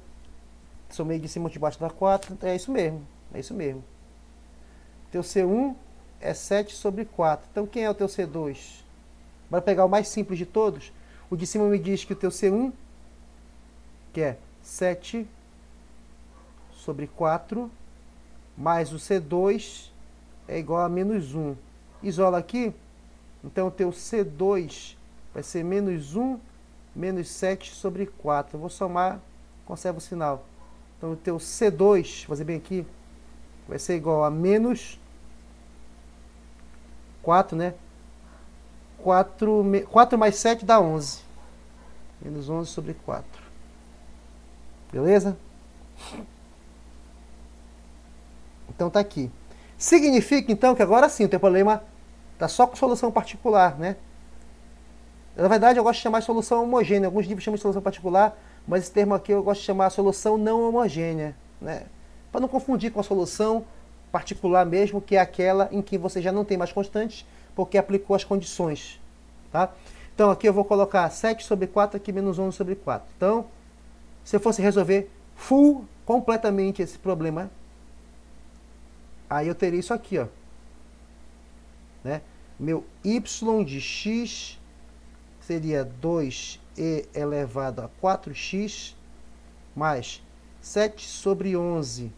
Somei de cima de baixo da 4. É isso mesmo, é isso mesmo. Teu C1 é 7 sobre 4. Então, quem é o teu C2? Bora pegar o mais simples de todos. O de cima me diz que o teu C1, que é 7 sobre 4, mais o C2 é igual a menos 1. Isola aqui. Então, o teu C2 vai ser menos 1, menos 7 sobre 4. Eu vou somar, conservo o sinal. Então, o teu C2, vou fazer bem aqui, vai ser igual a menos 4, né? 4 mais 7 dá 11. Menos 11 sobre 4. Beleza? Então tá aqui. Significa então que agora sim o teu problema está só com solução particular, né? Na verdade eu gosto de chamar de solução homogênea. Alguns livros chamam de solução particular, mas esse termo aqui eu gosto de chamar de solução não homogênea, né? Para não confundir com a solução particular mesmo, que é aquela em que você já não tem mais constantes, porque aplicou as condições, tá? Então aqui eu vou colocar 7 sobre 4, aqui menos 11 sobre 4. Então, se eu fosse resolver completamente esse problema, aí eu teria isso aqui, ó, né? Meu y de x seria 2e elevado a 4x mais 7 sobre 11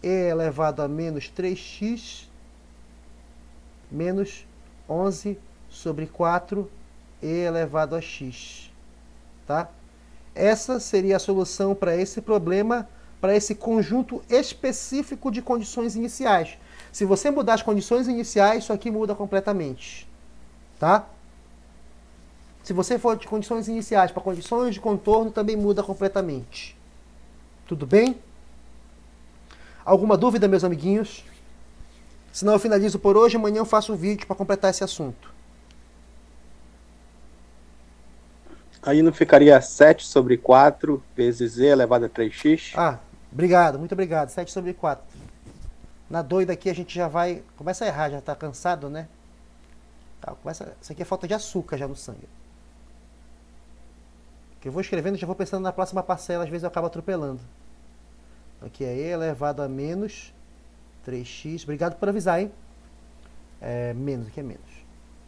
e elevado a menos 3x menos 11 sobre 4 e elevado a x, tá? Essa seria a solução para esse problema, para esse conjunto específico de condições iniciais. Se você mudar as condições iniciais, isso aqui muda completamente, tá? Se você for de condições iniciais para condições de contorno, também muda completamente. Tudo bem? Alguma dúvida, meus amiguinhos? Senão eu finalizo por hoje, amanhã eu faço um vídeo para completar esse assunto. Aí não ficaria 7 sobre 4 vezes z elevado a 3x? Ah, obrigado, muito obrigado. 7 sobre 4. Na doida aqui a gente já vai... Começa a errar, já está cansado, né? Tá, isso aqui é falta de açúcar já no sangue. Que eu vou escrevendo, já vou pensando na próxima parcela, às vezes eu acabo atropelando. Aqui é e elevado a menos 3x. Obrigado por avisar, hein? Menos, aqui é menos.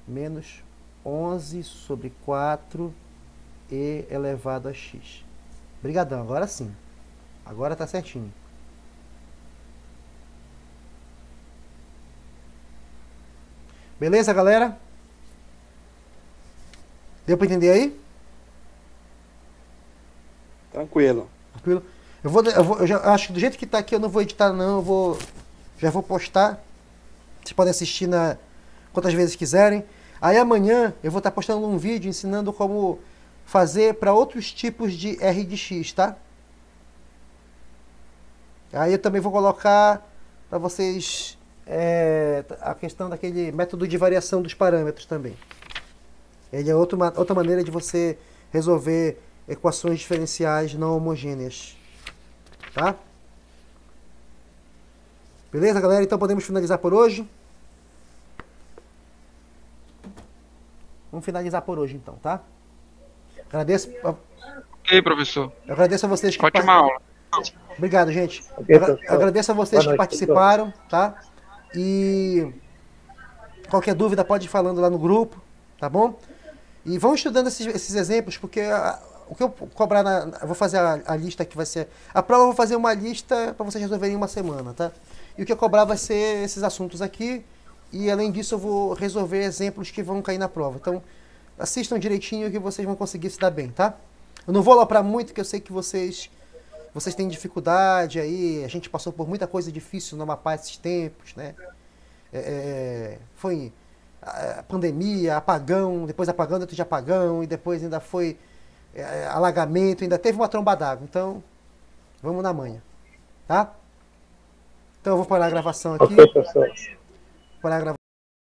Menos 11 sobre 4 e elevado a x. Obrigadão, agora sim. Agora tá certinho. Beleza, galera? Deu para entender aí? Tranquilo. Tranquilo. Eu já acho que do jeito que tá aqui eu não vou editar não, já vou postar Vocês podem assistir quantas vezes quiserem. Aí amanhã eu vou estar postando um vídeo ensinando como fazer para outros tipos de R de X, tá? Aí eu também vou colocar para vocês a questão daquele método de variação dos parâmetros também. Ele é outra maneira de você resolver equações diferenciais não homogêneas. Tá? Beleza, galera? Então podemos finalizar por hoje? Vamos finalizar por hoje, então, tá? Agradeço. Ok, professor. Eu agradeço a vocês que Ótima aula. Obrigado, gente. Ok, Agradeço a vocês Boa que noite, participaram, tá? E qualquer dúvida pode ir falando lá no grupo, tá bom? E vão estudando esses exemplos, porque o que eu cobrar eu vou fazer a lista que vai ser. A prova eu vou fazer uma lista para vocês resolverem em uma semana, tá? E o que eu cobrar vai ser esses assuntos aqui. E além disso eu vou resolver exemplos que vão cair na prova. Então, assistam direitinho que vocês vão conseguir se dar bem, tá? Eu não vou aloprar muito, porque eu sei que vocês têm dificuldade aí. A gente passou por muita coisa difícil no Amapá esses tempos, né? Foi a pandemia, apagão, depois apagão dentro de apagão, e depois ainda foi alagamento, ainda teve uma tromba d'água. Então, vamos na manhã, tá? Então eu vou parar a gravação aqui. Ok, professor. Parar a gravação.